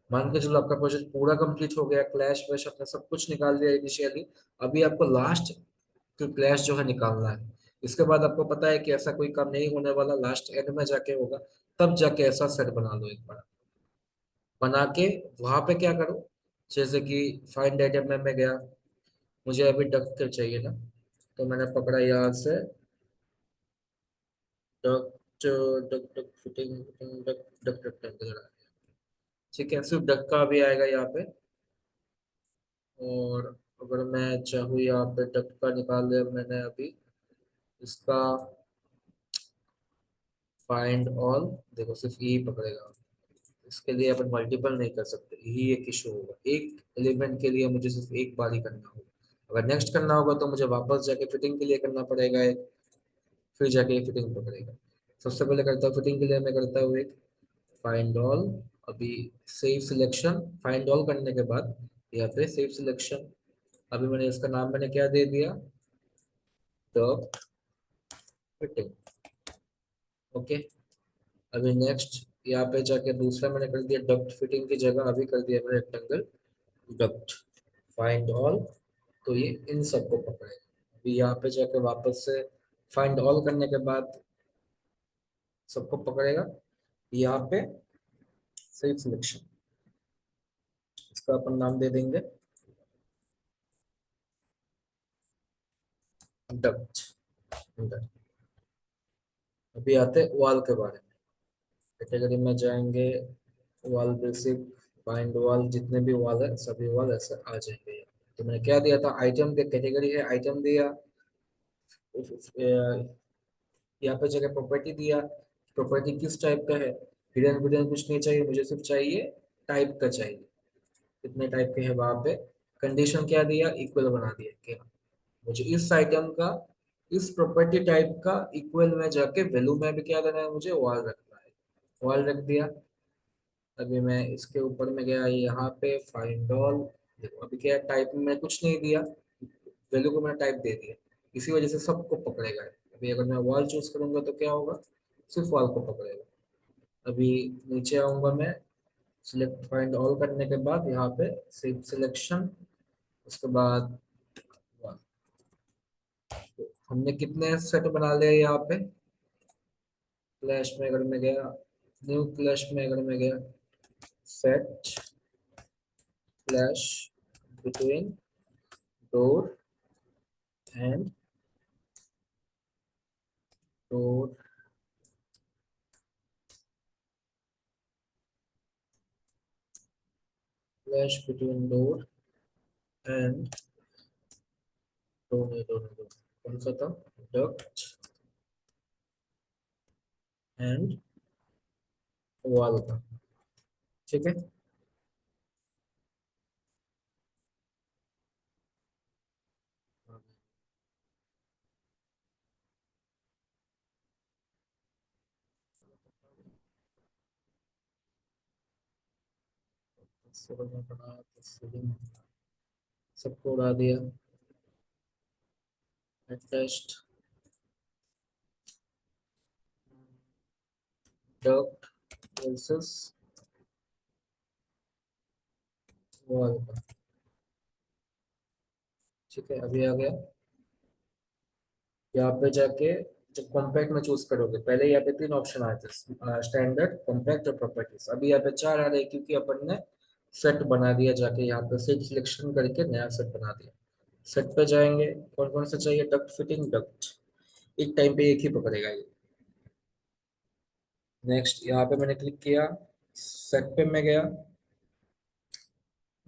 मान के चलो आपका प्रोजेक्ट पूरा कंप्लीट हो गया, क्लैश वैश आपने सब कुछ निकाल दिया इनिशियली, अभी आपको लास्ट तो क्लैश जो है निकालना है। इसके बाद आपको पता है कि ऐसा कोई काम नहीं होने वाला, लास्ट एंड में जाके होगा, तब जाके ऐसा सेट बना लो एक बार। बना के वहां पे क्या करो, जैसे कि फाइंड आइटम में मैं गया, मुझे अभी डक कर चाहिए ना, तो मैंने पकड़ा यहाँ से duck, duck duck fitting, duck duck rectangle. ठीक है, सिर्फ डक का भी आएगा यहाँ पे। और अगर मैं चाहूँ यहाँ पे डक का निकाल दिया मैंने अभी इसका फाइंड ऑल, देखो सिर्फ ई पकड़ेगा। इसके लिए अपन मल्टीपल नहीं कर सकते, यही एक इशू होगा, एक एलिमेंट के लिए मुझे सिर्फ एक बार ही करना होगा। अगर नेक्स्ट करना होगा तो मुझे वापस जाके फिटिंग के लिए करना पड़ेगा एक, फिर जाके फिटिंग पकड़ेगा। सबसे पहले करता हूँ फिटिंग के लिए, मैं करता हूँ एक फाइंड ऑल, अभी सेव सिलेक्शन, फाइंड ऑल करने के बाद यहाँ पे सेव सिलेक्शन। अभी मैंने इसका नाम मैंने क्या दे दिया, द फिटिंग। ओके, अभी नेक्स्ट यहाँ पे जाके दूसरा मैंने कर दिया डक्ट फिटिंग की जगह अभी कर दिया मैंने रेक्टेंगल डक्ट। फाइंड ऑल, तो ये इन सबको पकड़ेगा। अभी यहाँ पे जाके वापस से फाइंड ऑल करने के बाद सबको पकड़ेगा। यहाँ पे सेफ सिलेक्शन, इसका अपन नाम दे देंगे डक्ट। अभी आते वॉल के बारे में, कैटेगरी में जाएंगे, वॉल बेसिक, फाइंड वॉल, जितने भी वॉल है सभी वॉल ऐसे आ जाएंगे। तो मैंने क्या दिया था, आइटम के कैटेगरी है आइटम दिया, यहाँ पे जगह प्रॉपर्टी दिया, प्रॉपर्टी किस टाइप का है, हिडन विडन कुछ नहीं चाहिए, मुझे सिर्फ चाहिए टाइप का चाहिए, कितने टाइप के हैं वहां पे। कंडीशन क्या दिया, इक्वल बना दिया क्या, मुझे इस आइटम का इस प्रॉपर्टी टाइप का इक्वल में जाके वैल्यू में भी क्या देना है, मुझे वॉल रखना है, वॉल रख दिया। अभी मैं इसके ऊपर में गया यहाँ पे फाइंड ऑल, देखो अभी क्या टाइप में कुछ नहीं दिया, वैल्यू को मैंने टाइप दे दिया, इसी वजह से सबको पकड़ेगा। अभी अगर मैं वॉल चूज करूंगा तो क्या होगा, सिर्फ वॉल को पकड़ेगा। अभी नीचे आऊंगा मैं, सिलेक्ट फाइंड ऑल करने के बाद यहाँ पे सेव सिलेक्शन, उसके बाद wall। तो हमने कितने सेट बना लिया यहाँ पे, क्लैश में अगर मैं गया, न्यू क्लैश में अगर मैं गया, set clash between door and door, clash between door and door, नहीं डोर नहीं, डोर कौन सा था, डक्ट एंड वॉल का। ठीक है, शुरू में बनाया तो सीलिंग सबको उड़ा दिया। टेस्ट डॉट वर्सेस वॉल का। ठीक है, अभी आ गया। यहाँ पे जाके जब कॉम्पैक्ट में चूज करोगे, पहले यहाँ पे 3 ऑप्शन आए थे, स्टैंडर्ड, कॉम्पैक्ट और प्रॉपर्टीज। अभी यहाँ पे 4 आ रहे हैं क्योंकि अपन ने सेट बना दिया, जाके यहाँ पे सेट सिलेक्शन करके नया सेट बना दिया। सेट पे जाएंगे, कौन कौन सा चाहिए, डक्ट फिटिंग डक्ट, एक टाइम पे एक ही पकड़ेगा ये। नेक्स्ट यहाँ पे मैंने क्लिक किया, सेट पे मैं गया।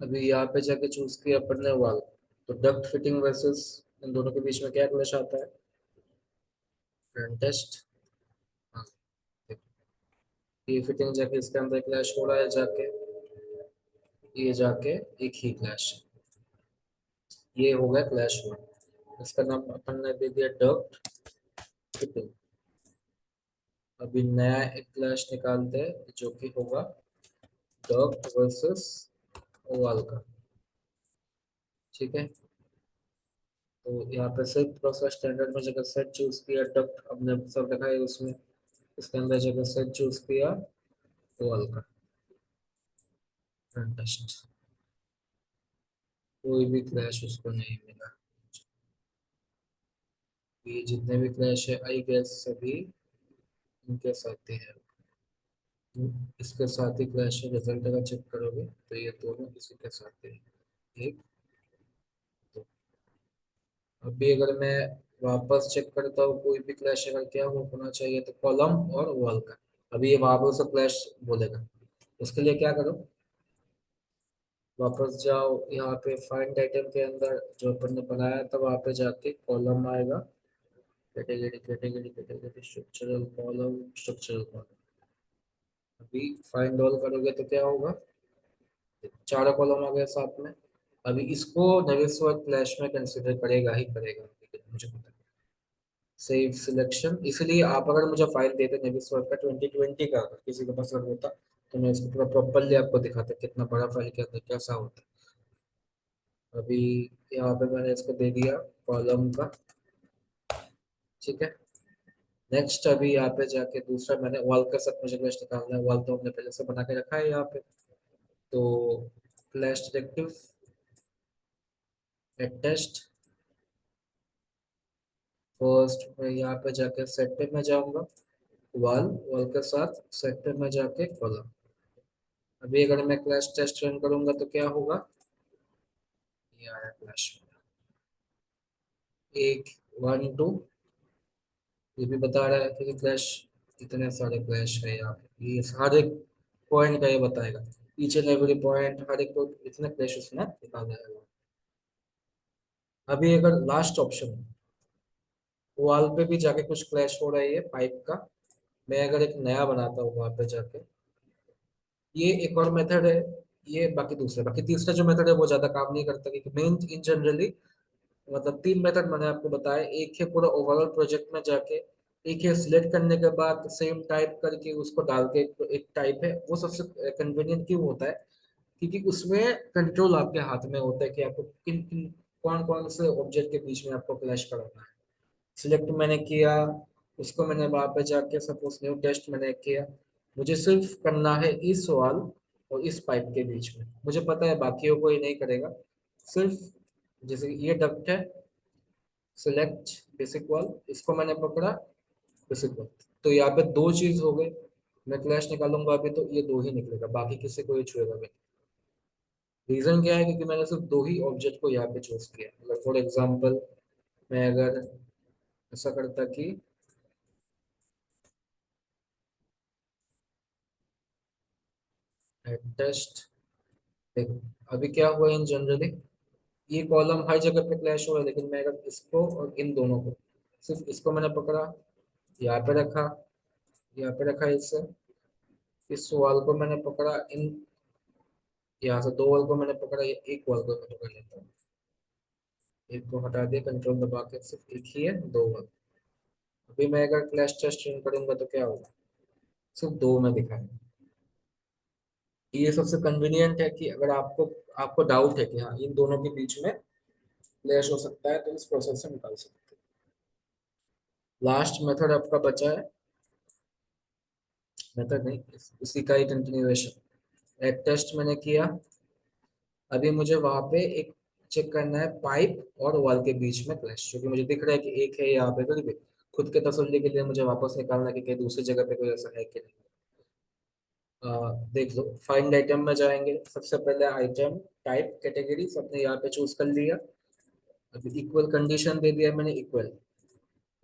अभी यहाँ पे जाके चूज किया अपन ने वाल, तो डक्ट फिटिंग वर्सेस इन दोनों के बीच में क्या क्लैश आता है, टेस्ट। ये फिटिंग जाके इसके अंदर क्लैश हो रहा है, जाके ये जाके एक ही क्लैश, ये हो गया क्लैश हुआ। इसका नाम अपन ने दे दिया डक्ट फिटिंग। अभी नया एक क्लैश निकालते हैं जो कि होगा डक्ट वर्सेस वॉल का। ठीक है, तो यहाँ पे सिर्फ प्रोसेस स्टैंडर्ड में जगह सेट चूज किया, डक्ट हमने सब रखा है उसमें, इसके अंदर जगह सेट चूज किया वॉल का। टेस्ट, कोई भी क्लैश उसको नहीं मिला। ये जितने भी क्लैश है आई गेस सभी इनके साथ ही है। इसके साथ ही क्लैश है, रिजल्ट अगर चेक करोगे तो ये दोनों इसी के साथ है। एक, दो। अभी अगर मैं वापस चेक करता हूँ कोई भी क्लैश अगर क्या होना चाहिए, तो कॉलम और वॉल का। अभी ये वापस से क्लैश बोलेगा, उसके लिए क्या करो, वापस जाओ यहाँ पे फाइंड आइटम के अंदर जो अपन ने बनाया था, वहां पे जाके कॉलम आएगा, category category category, structural column structural column. अभी फाइंड ऑल करोगे तो क्या होगा, 4 कॉलम आ गए साथ में। अभी इसको नेविस्वर क्लैश में कंसिडर करेगा ही करेगा, लेकिन मुझे पता है। सेव सिलेक्शन, इसलिए आप अगर मुझे फाइल देते नेविस्वर का 2020 का, अगर किसी के पास अगर होता तो मैं इसको पूरा प्रॉपरली आपको दिखाता कितना बड़ा फाइल के अंदर कैसा होता है। अभी यहाँ पे मैंने इसको दे दिया कॉलम का। ठीक है, नेक्स्ट अभी यहाँ पे जाके दूसरा मैंने वॉल का सब मुझे क्लैश निकालना है। वॉल तो हमने पहले से बना के रखा है यहाँ पे, तो क्लैश डिटेक्टिव टेस्ट। फर्स्ट मैं यहाँ पे जाके सेट पे मैं जाऊंगा, वॉल वॉल के साथ सेट पे मैं जाके कॉलम। अभी अगर मैं क्लैश टेस्ट रन करूंगा तो क्या होगा, ये आया क्लैश, एक, 1 2, ये भी बता रहा है कि क्लैश, इतने सारे क्लैश है यहाँ पे, ये हर एक पॉइंट का ये बताएगा, ईच एंड एवरी पॉइंट, हर एक को इतने क्लैश उसने निकाला है। अभी अगर लास्ट ऑप्शन, वॉल पे भी जाके कुछ क्लैश हो रहा है ये पाइप का, मैं अगर एक नया बनाता हूँ वहां पे जाके, ये एक और मेथड है। ये बाकी दूसरा, बाकी तीसरा जो मेथड है वो ज्यादा काम नहीं करता, क्योंकि मेन इन जनरली मतलब 3 मेथड मैंने आपको बताया। एक है पूरा ओवरऑल प्रोजेक्ट में जाके, एक है सिलेक्ट करने के बाद सेम टाइप करके उसको डाल के एक टाइप है, वो सबसे कन्वीनियंट क्यों होता है, क्योंकि उसमें कंट्रोल आपके हाथ में होता है कि आपको किन किन कौन कौन से ऑब्जेक्ट के बीच में आपको क्लैश कराना है। सिलेक्ट मैंने किया, उसको मैंने वहां पे जाके सपोज न्यू टेस्ट मैंने किया, मुझे सिर्फ करना है इस सवाल और इस पाइप के बीच में, मुझे पता है बाकियों को ये नहीं करेगा। सिर्फ जैसे ये डक्ट है, सिलेक्ट बेसिक वॉल, इसको मैंने पकड़ा बेसिक वॉल, तो यहाँ पे 2 चीज हो गई। मैं क्लैश निकालूंगा अभी तो ये 2 ही निकलेगा, बाकी किसी को ये छुएगा भी नहीं। रीजन क्या है, क्योंकि मैंने सिर्फ 2 ही ऑब्जेक्ट को यहाँ पे चूज किया। मतलब फॉर एग्जाम्पल मैं अगर ऐसा करता कि टेस्ट, देखो अभी क्या हुआ इन जनरली, ये कॉलम हर जगह पे क्लैश हो रहा है, लेकिन मैं अगर इसको और इन दोनों को, सिर्फ इसको मैंने पकड़ा, यहाँ पे रखा, यहाँ पे रखा इससे, इस वाल को मैंने पकड़ा, इन यहाँ से 2 वाल को मैंने पकड़ा, ये एक वाल को मैं पकड़ लेता हूँ, एक को हटा दिया कंट्रोल दबा के, सिर्फ एक ही है, 2 वाल। अभी मैं अगर क्लैश टेस्ट रन करूंगा तो क्या होगा, सिर्फ 2 में दिखाएगा। ये सबसे कन्वीनियंट है कि अगर आपको आपको डाउट है कि हाँ इन दोनों के बीच में क्लैश हो सकता है तो इस प्रोसेस से निकाल सकते हैं। लास्ट मेथड आपका बचा है, मेथड नहीं, इसी का ही कंटिन्यूएशन। एक टेस्ट मैंने किया, अभी मुझे वहां पे एक चेक करना है पाइप और वॉल के बीच में क्लैश, क्योंकि मुझे दिख रहा है कि एक है यहाँ पे, फिर भी खुद के तसल्ली के लिए मुझे वापस निकालना है कि कहीं दूसरी जगह पे कोई ऐसा है कि नहीं। देख लो, फाइंड आइटम में जाएंगे, सबसे पहले आइटम टाइप कैटेगरी सबने यहाँ पे चूज कर लिया। अभी इक्वल कंडीशन दे दिया मैंने, इक्वल,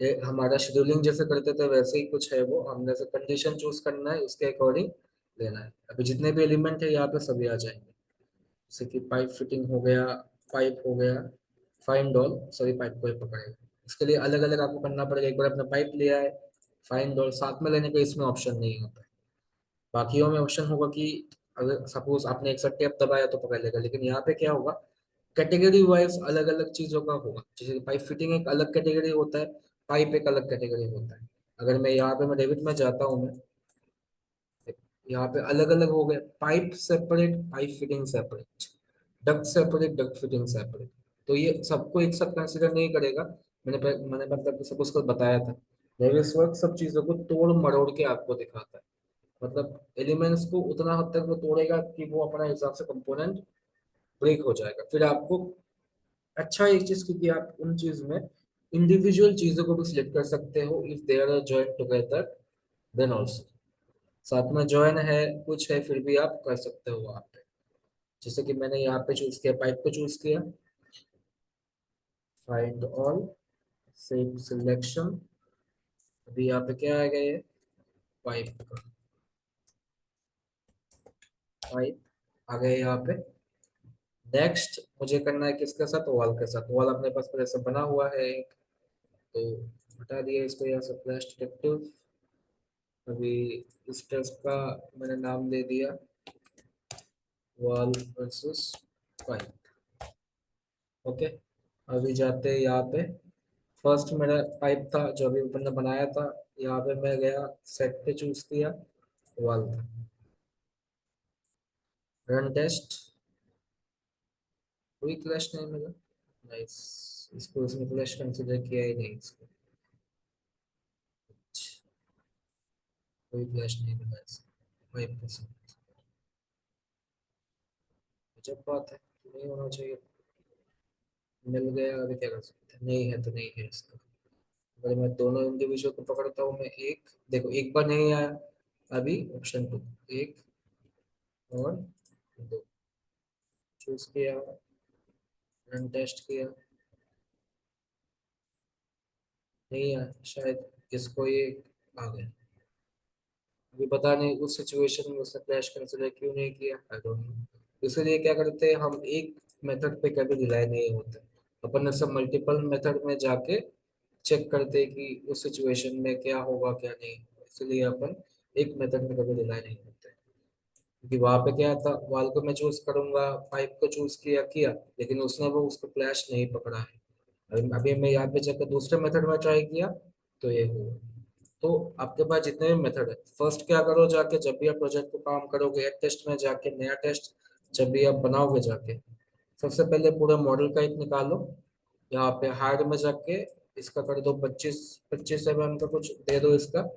ये हमारा शेड्यूलिंग जैसे करते थे वैसे ही कुछ है, वो हमने से कंडीशन चूज करना है, उसके अकॉर्डिंग लेना है। अभी जितने भी एलिमेंट है यहाँ पे सभी आ जाएंगे, जैसे कि पाइप फिटिंग हो गया, पाइप हो गया, फाइंड ऑल, सभी पाइप को ही पकड़ेगा। इसके लिए अलग अलग आपको करना पड़ेगा, एक बार अपना पाइप लिया है, फाइंड ऑल साथ में लेने का इसमें ऑप्शन नहीं होता है। बाकियों में ऑप्शन होगा कि अगर सपोज आपने एक साथ टैप दबाया तो पकड़ लेगा, लेकिन यहाँ पे क्या होगा, कैटेगरी वाइज अलग अलग चीजों का होगा। जैसे पाइप फिटिंग एक अलग कैटेगरी होता है, पाइप एक अलग कैटेगरी होता है। अगर मैं यहाँ पे मैं डेबिट में जाता हूँ, मैं यहाँ पे अलग अलग हो गए, pipe separate, pipe fitting separate, duct separate, duct fitting separate. तो ये सबको एक साथ कंसिडर नहीं करेगा। मैंने मतलब सब उसको बताया था, नेविस वर्क सब चीजों को तोड़ मरोड़ के आपको दिखाता है। मतलब एलिमेंट्स को उतना हद तक वो तोड़ेगा कि वो अपना हिसाब से कंपोनेंट ब्रेक हो जाएगा। फिर आपको अच्छा एक चीज, क्योंकि आप उन चीज में इंडिविजुअल चीजों को भी सिलेक्ट कर सकते हो, if they are join together then also, साथ में जॉइन है कुछ है फिर भी आप कर सकते हो वहां पे। जैसे कि मैंने यहाँ पे चूज किया, पाइप को चूज किया, फाइंड ऑल, सेव सिलेक्शन, अभी यहाँ पे क्या आ गया, ये पाइप का, पाइप आ गया यहाँ पे। नेक्स्ट मुझे करना है किसके साथ, वॉल के साथ। वॉल अपने पास पहले से बना हुआ है एक, तो हटा दिया इसको यहाँ से, फ्लैश डिटेक्टिव। अभी इस टेस्ट का मैंने नाम दे दिया वॉल वर्सेस पाइप। ओके, अभी जाते हैं यहाँ पे, फर्स्ट मेरा पाइप था जो अभी ऊपर ने बनाया था, यहाँ पे मैं गया सेट पे चूज किया, वॉल था, रन टेस्ट, कोई क्लैश नहीं मिला। नाइस, इसको इसने क्लैश कंसिडर किया ही नहीं इसको, कोई क्लैश नहीं मिला इसको पाइप के साथ। जब बात है, नहीं होना चाहिए, मिल गया, अभी क्या कर सकते हैं, नहीं है तो नहीं है इसका। अगर मैं दोनों इंडिविजुअल को पकड़ता हूँ, मैं एक, देखो एक बार नहीं आया, अभी ऑप्शन टू, एक और दो चूज किया, रन टेस्ट किया, नहीं आया शायद, इसको ये आ गया। अभी पता नहीं उस सिचुएशन में उसने क्रैश कंसिडर क्यों नहीं किया, आई डोंट नो। इसलिए क्या करते हैं हम, एक मेथड पे कभी रिलाई नहीं होते, अपन ने सब मल्टीपल मेथड में जाके चेक करते हैं कि उस सिचुएशन में क्या होगा क्या नहीं। इसलिए अपन एक मेथड में कभी रिलाई नहीं होते, क्योंकि वहां पे क्या था, वॉल को मैं चूज करूंगा, पाइप को चूज किया किया, लेकिन उसने वो उसको क्लैश नहीं पकड़ा है। अभी मैं यहाँ पे जाकर दूसरे मेथड में ट्राई किया तो ये हुआ। तो आपके पास जितने भी मेथड है, फर्स्ट क्या करो जाके, जब भी आप प्रोजेक्ट को काम करोगे, एक टेस्ट में जाके, नया टेस्ट जब भी आप बनाओगे जाके, सबसे पहले पूरे मॉडल का एक निकालो, यहाँ पे हार्ड में जाके इसका कर दो 25 25 mm का कुछ दे दो इसका,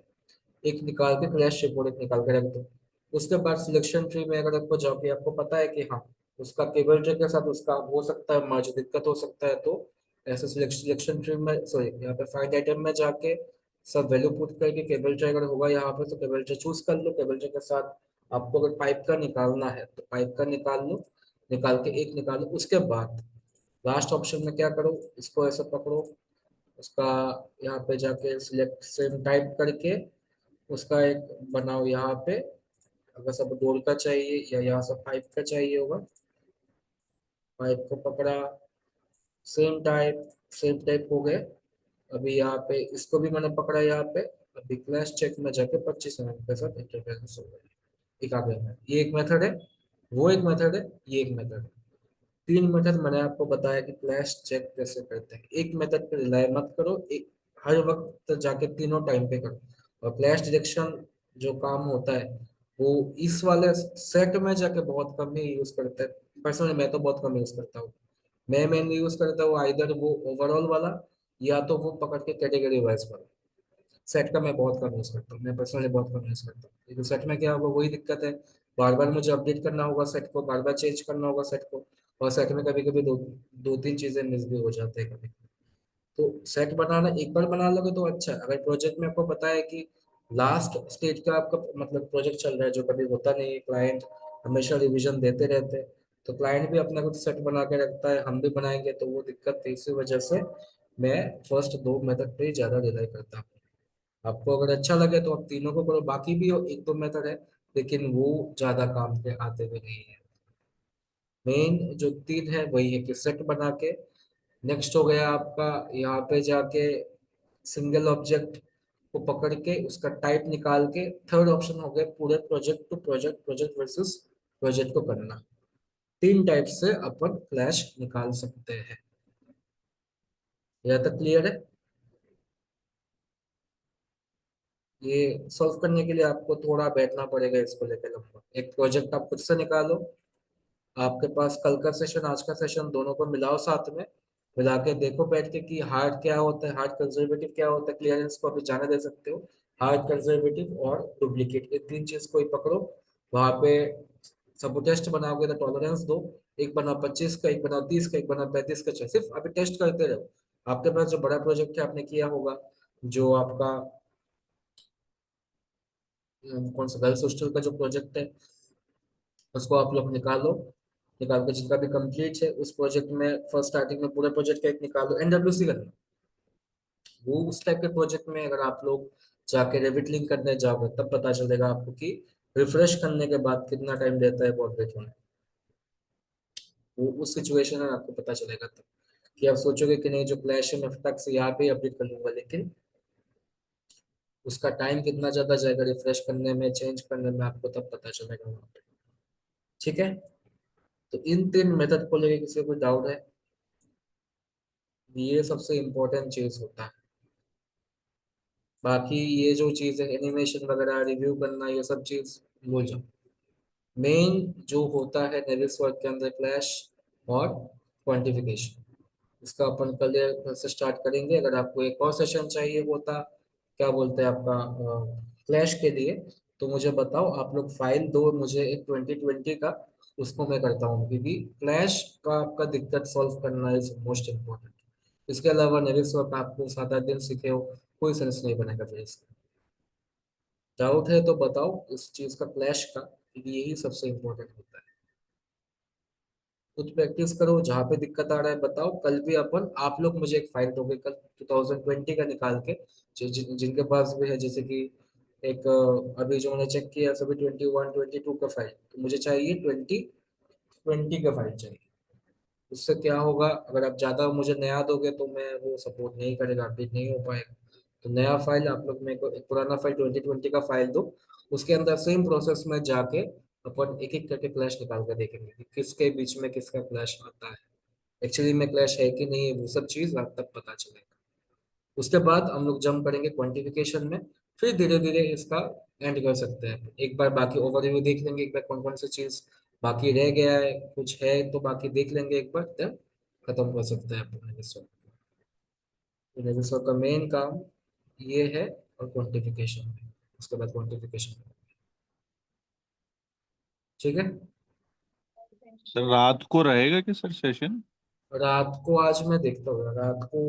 एक निकाल के क्रैश रिपोर्ट एक निकाल के रख दो। उसके बाद सिलेक्शन ट्री में अगर आपको जाके आपको पता है कि हाँ उसका केबल ट्री के साथ उसका हो सकता है मर्ज, दिक्कत हो सकता है, तो ऐसे सिलेक्शन ट्री में, सॉरी यहाँ पे फाइंड आइटम में जाके सब वैल्यू पुट करके केबल ट्री अगर होगा यहाँ पे तो केबल ट्री चूज कर लो। केबल ट्री के साथ आपको अगर पाइप का निकालना है तो पाइप का निकाल लो, निकाल के एक निकालो। उसके बाद लास्ट ऑप्शन में क्या करो, इसको ऐसे पकड़ो, उसका यहाँ पे जाके सिलेक्ट सेम टाइप करके उसका एक बनाओ यहाँ पे, अगर सब डोर का चाहिए या यहाँ से पाइप का चाहिए होगा, पाइप को पकड़ा, सेम टाइप हो गए। अभी यहाँ पे इसको भी मैंने पकड़ा यहाँ पे, अभी क्लैश चेक में जाके 25 mm के साथ इंटरफेरेंस हो गया, एक आ गया है। ये एक मेथड है, वो एक मेथड है, ये एक मेथड है। तीन मेथड मैंने आपको बताया कि क्लैश चेक कैसे करते हैं। एक मेथड पे रिलाई मत करो, एक हर वक्त जाके तीनों टाइम पे करो। और क्लैश डिटेक्शन जो काम होता है वो इस वाले सेट में जाके बहुत कम ही यूज करते हैं। पर्सनली मैं तो बहुत कम यूज करता हूँ। मैं मेनली यूज करता हूँ आइदर वो ओवरऑल वाला, या तो वो पकड़ के कैटेगरी वाइज वाला। सेट का मैं बहुत कम यूज करता हूँ, मैं पर्सनली बहुत कम यूज करता हूँ, क्योंकि सेट में क्या होगा वही दिक्कत है। बार बार मुझे अपडेट करना होगा सेट को, बार बार चेंज करना होगा सेट को। और सेट में कभी कभी दो तीन चीजें मिस भी हो जाते हैं कभी। तो सेट बनाना एक बार बना लोगे तो अच्छा है। अगर प्रोजेक्ट में आपको पता है कि लास्ट स्टेज का आपका मतलब प्रोजेक्ट चल रहा है, जो कभी होता नहीं है, क्लाइंट हमेशा रिवीजन देते रहते हैं, तो क्लाइंट भी अपना कुछ सेट बना के रखता है, हम भी बनाएंगे, तो वो दिक्कत थी। इसी वजह से मैं फर्स्ट दो मेथड पे ही ज्यादा रिलाई करता हूँ। आपको अगर अच्छा लगे तो आप तीनों को करो, बाकी भी एक दो मेथड है, लेकिन वो ज्यादा काम पे आते भी नहीं है। मेन जो तीन है वही है कि सेट बना के, नेक्स्ट हो गया आपका यहाँ पे जाके सिंगल ऑब्जेक्ट को पकड़ के उसका टाइप निकाल के, थर्ड ऑप्शन हो गया पूरे project to project, project versus project को करना। तीन टाइप से अपन फ्लैश निकाल सकते हैं। यहाँ तक क्लियर है? ये सॉल्व करने के लिए आपको थोड़ा बैठना पड़ेगा इसको लेकर लंबा। एक प्रोजेक्ट आप खुद से निकालो, आपके पास कल का सेशन आज का सेशन दोनों को मिलाओ साथ में, मिला के देखो बैठ के कि हार्ड क्या होता है, हार्ड कंजर्वेटिव क्या होता है, क्लियरेंस को अभी जाने दे सकते हो। हार्ड कंजर्वेटिव और डुप्लीकेट, ये तीन चीज को ही पकड़ो। वहां पे सब टेस्ट बनाओगे तो टॉलरेंस दो, एक बना 25 का, एक बना 30 का, एक बना 35 का, सिर्फ अभी टेस्ट करते रहो। आपके पास जो बड़ा प्रोजेक्ट है आपने किया होगा, जो आपका कौन सा गर्ल्स हॉस्टल का जो प्रोजेक्ट है, उसको आप लोग निकालो। निकाल के जितना भी कंप्लीट है उस प्रोजेक्ट में फर्स्ट स्टार्टिंग में पूरे प्रोजेक्ट का एक निकालो, एनडब्ल्यूसी करना। वो उस टाइप के प्रोजेक्ट में अगर आप लोग जाके रेविट लिंक करने जाओगे तब पता चलेगा आपको कि रिफ्रेश करने के बाद कितना टाइम लेता है वो अपडेट होने। वो उस सिचुएशन में आपको पता चलेगा तब, कि आप सोचोगे कि नहीं जो क्लैश है मैं फटाक से यहाँ पे अपडेट कर लूंगा, लेकिन उसका टाइम कितना ज्यादा जाएगा रिफ्रेश करने में, चेंज करने में, आपको तब पता चलेगा वहाँ पे। ठीक है? तो इन तीन मेथड को लेके किसी को कोई डाउट है? ये सबसे इम्पोर्टेंट चीज होता है। बाकी ये जो चीज है एनिमेशन वगैरह रिव्यू करना, ये सब चीज भूल जाओ। मेन जो होता है नेविस वर्क के अंदर क्लैश और क्वांटिफिकेशन, इसका अपन कल से स्टार्ट करेंगे। अगर आपको एक और सेशन चाहिए होता, क्या बोलते हैं आपका, क्लैश के लिए, तो मुझे बताओ। आप लोग फाइल दो मुझे एक 2020 का, उसको मैं करता हूँ, क्योंकि क्लैश का आपका दिक्कत सॉल्व करना इज मोस्ट इम्पोर्टेंट। इसके अलावा नेविस वर्क आपको 7 8 दिन सीखे हो, कोई सेंस नहीं बनेगा फिर इसका। डाउट है तो बताओ इस चीज का, क्लैश का, क्योंकि यही सबसे इम्पोर्टेंट होता है। खुद प्रैक्टिस करो, जहाँ पे दिक्कत आ रहा है बताओ। कल भी अपन, आप लोग मुझे एक फाइल दोगे कल 2020 का निकाल के, जिनके पास भी है, जैसे कि एक अभी जो मैंने चेक किया सभी 21 22 का फाइल, तो मुझे चाहिए 2020 का फाइल चाहिए। उससे क्या होगा, अगर आप ज्यादा मुझे नया दोगे तो मैं वो सपोर्ट नहीं करेगा, अपडेट नहीं हो पाएगा। तो नया फाइल आप लोग मेरे को एक पुराना फाइल 2020 का फाइल दो, उसके अंदर सेम प्रोसेस में जाके अपन एक एक करके क्लैश निकाल कर देखेंगे कि किसके बीच में किसका क्लैश आता है, एक्चुअली में क्लैश है कि नहीं है, वो सब चीज आप तक पता चलेगा। उसके बाद हम लोग जंप करेंगे क्वांटिफिकेशन में, फिर धीरे धीरे इसका एंड कर सकते हैं। एक बार बाकी ओवरव्यू देख लेंगे, एक बार कौन कौन सी चीज बाकी रह गया है, कुछ है तो बाकी देख लेंगे एक बार, देन खत्म कर सकते हैं अपने रजिस्टर। रजिस्टर का मेन काम ये है, और क्वांटिफिकेशन है, उसके बाद क्वांटिफिकेशन। ठीक है? सर रात को रहेगा क्या सर सेशन? रात को आज मैं देखता हूँ रात को,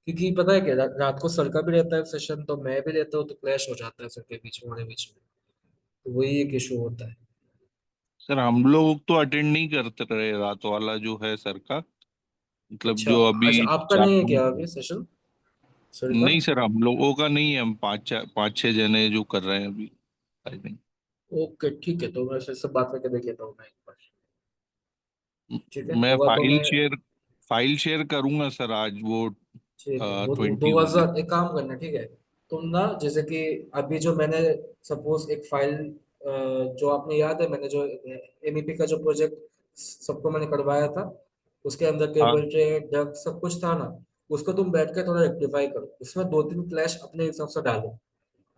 क्योंकि पता है क्या, रात को सर का भी रहता है सेशन, तो मैं भी रहता हूँ, तो क्लैश हो जाता है सर के बीच में, हमारे बीच में। तो वही एक इशू होता है। सर हम लोग तो अटेंड नहीं करते रहे रात वाला जो है सर का, मतलब अच्छा, जो अच्छा अभी आपका नहीं है क्या चालू। अभी सेशन सर का? नहीं सर हम लोगों का नहीं है, हम पाँच छह जने जो कर रहे हैं अभी, आई थिंक। ओके ठीक है, तो मैं फिर से बात करके देख लेता हूँ मैं एक बार। ठीक है, मैं होगा तो मैं। फाइल शेयर करूंगा सर आज वो ठीक है, वो दो 20 वाली। 2000 एक काम करना, ठीक है? तुम ना, जैसे कि अभी जो मैंने सपोज एक फाइल, जो आपने याद है मैंने जो एमईपी का जो प्रोजेक्ट सबको मैंने करवाया था, उसके अंदर हाँ केबल ट्रे डक सब कुछ था ना, उसको तुम बैठ के थोड़ा रेक्टिफाई करो, उसमें दो तीन क्लैश अपने हिसाब से डालो।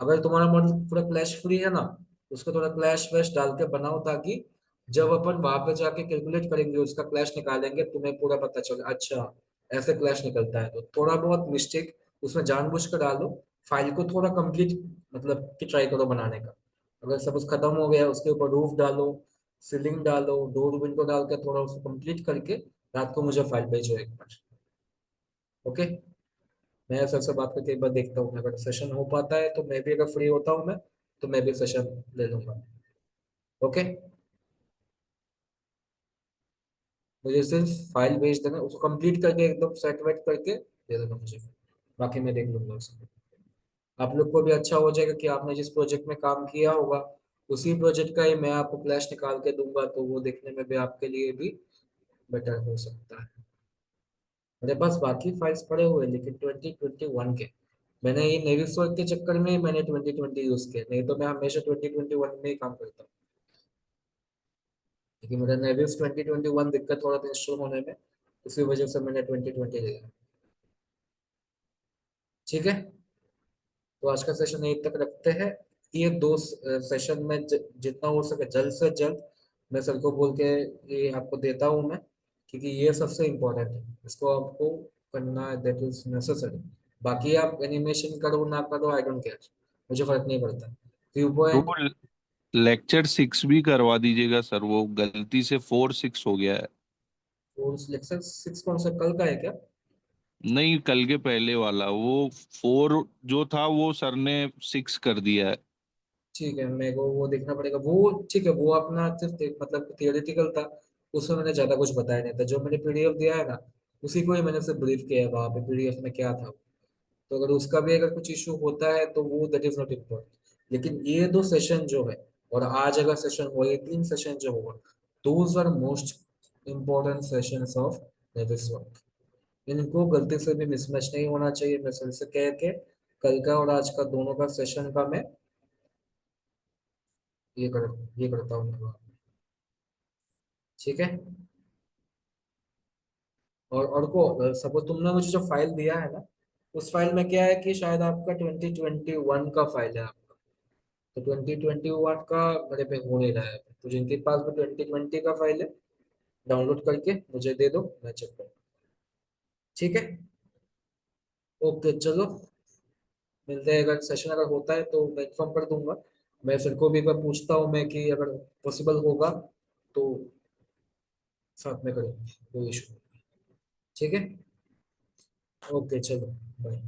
अगर तुम्हारा मॉडल पूरा क्लैश फ्री है ना, उसको थोड़ा क्लैश वैश डाल के बनाओ, ताकि जब अपन वहां पे जाके कैलकुलेट करेंगे, उसका क्लैश निकालेंगे, तुम्हें पूरा पता चले अच्छा ऐसे क्लैश निकलता है। तो थोड़ा बहुत मिस्टेक उसमें जानबूझ कर डालो, फाइल को थोड़ा कंप्लीट मतलब कि ट्राई करो बनाने का। अगर सपोज खत्म हो गया, उसके ऊपर रूफ डालो, सीलिंग डालो, डोर विंडो डाल के थोड़ा उसको कंप्लीट करके रात को मुझे फाइल भेजो एक बार। ओके, मैं सर से बात करके एक बार देखता हूँ, अगर सेशन हो पाता है तो मैं भी, अगर फ्री होता हूँ मैं, तो मैं भी सेशन ले लूंगा। ओके, मुझे सिर्फ फाइल भेज देना, उसको कंप्लीट करके एकदम सेट वेट करके दे देना मुझे, बाकी मैं देख लूंगा उसको। आप लोग को भी अच्छा हो जाएगा कि आपने जिस प्रोजेक्ट में काम किया होगा उसी प्रोजेक्ट का ही मैं आपको फ्लैश निकाल के दूंगा, तो वो देखने में भी आपके लिए भी बेटर हो सकता है। मेरे पास बाकी फाइल्स पड़े हुए हैं, लेकिन 2021 के, मैंने ये नेवी स्वर्ग के चक्कर में मैंने 2020 यूज किया, नहीं तो मैं हमेशा 2021 में ही काम करता हूँ। लेकिन मेरा नेविस 2021 दिक्कत हो रहा था इंस्टॉल होने में, उसी वजह से मैंने 2020 लिया। ठीक है, तो आज का सेशन यहीं तक रखते हैं। ये दो सेशन में जितना हो सके जल्द से जल्द मैं सर को बोल के ये आपको देता हूँ मैं, क्योंकि ये सबसे इम्पोर्टेंट है, इसको आपको करना है, दैट इज नेसेसरी। बाकी आप एनिमेशन करो ना करो, आई डोंट केयर, मुझे फर्क नहीं पड़ता। व्यू तो पॉइंट। वो लेक्चर 6 भी करवा दीजिएगा सर, वो गलती से 4-6 हो गया है। लेक्चर 6 कौन सा, कल का है क्या? नहीं, कल के पहले वाला वो 4 जो था वो सर ने 6 कर दिया है। ठीक है, मेरे को वो देखना पड़ेगा। वो ठीक है, वो अपना सिर्फ मतलब थियोरेटिकल था, उसमें मैंने ज्यादा कुछ बताया नहीं था। जो मैंने पीडीएफ दिया है ना, उसी को ही मैंने सिर्फ ब्रीफ किया है वहाँ पे पीडीएफ में क्या था। तो अगर उसका भी अगर कुछ इशू होता है तो वो दैट इज नॉट इम्पोर्टेंट। लेकिन ये दो सेशन जो है, और आज अगर सेशन हुआ, ये 3 सेशन जो हुआ, those are most important sessions of Navisworks. इनको गलती से भी मिसमैच नहीं होना चाहिए। मैं सर से कह के कल का और आज का दोनों का सेशन का मैं ये कर ये करता हूँ। ठीक है, और को सपोज तुमने मुझे जो फाइल दिया है ना, उस फाइल में क्या है कि शायद आपका 2021 का फाइल है आपका, तो 2021 का मेरे पे हो नहीं रहा है। तो जिनके पास भी 2020 का फाइल है, डाउनलोड करके मुझे दे दो, मैं चेक करूँ। ठीक है, ओके चलो, मिलते हैं। अगर सेशन अगर होता है तो मैं इन्फॉर्म कर दूंगा। मैं सर को भी एक बार पूछता हूँ मैं कि अगर पॉसिबल होगा तो साथ में करेंगे, कोई इशू नहीं। ठीक है, ओके चलो, बाय।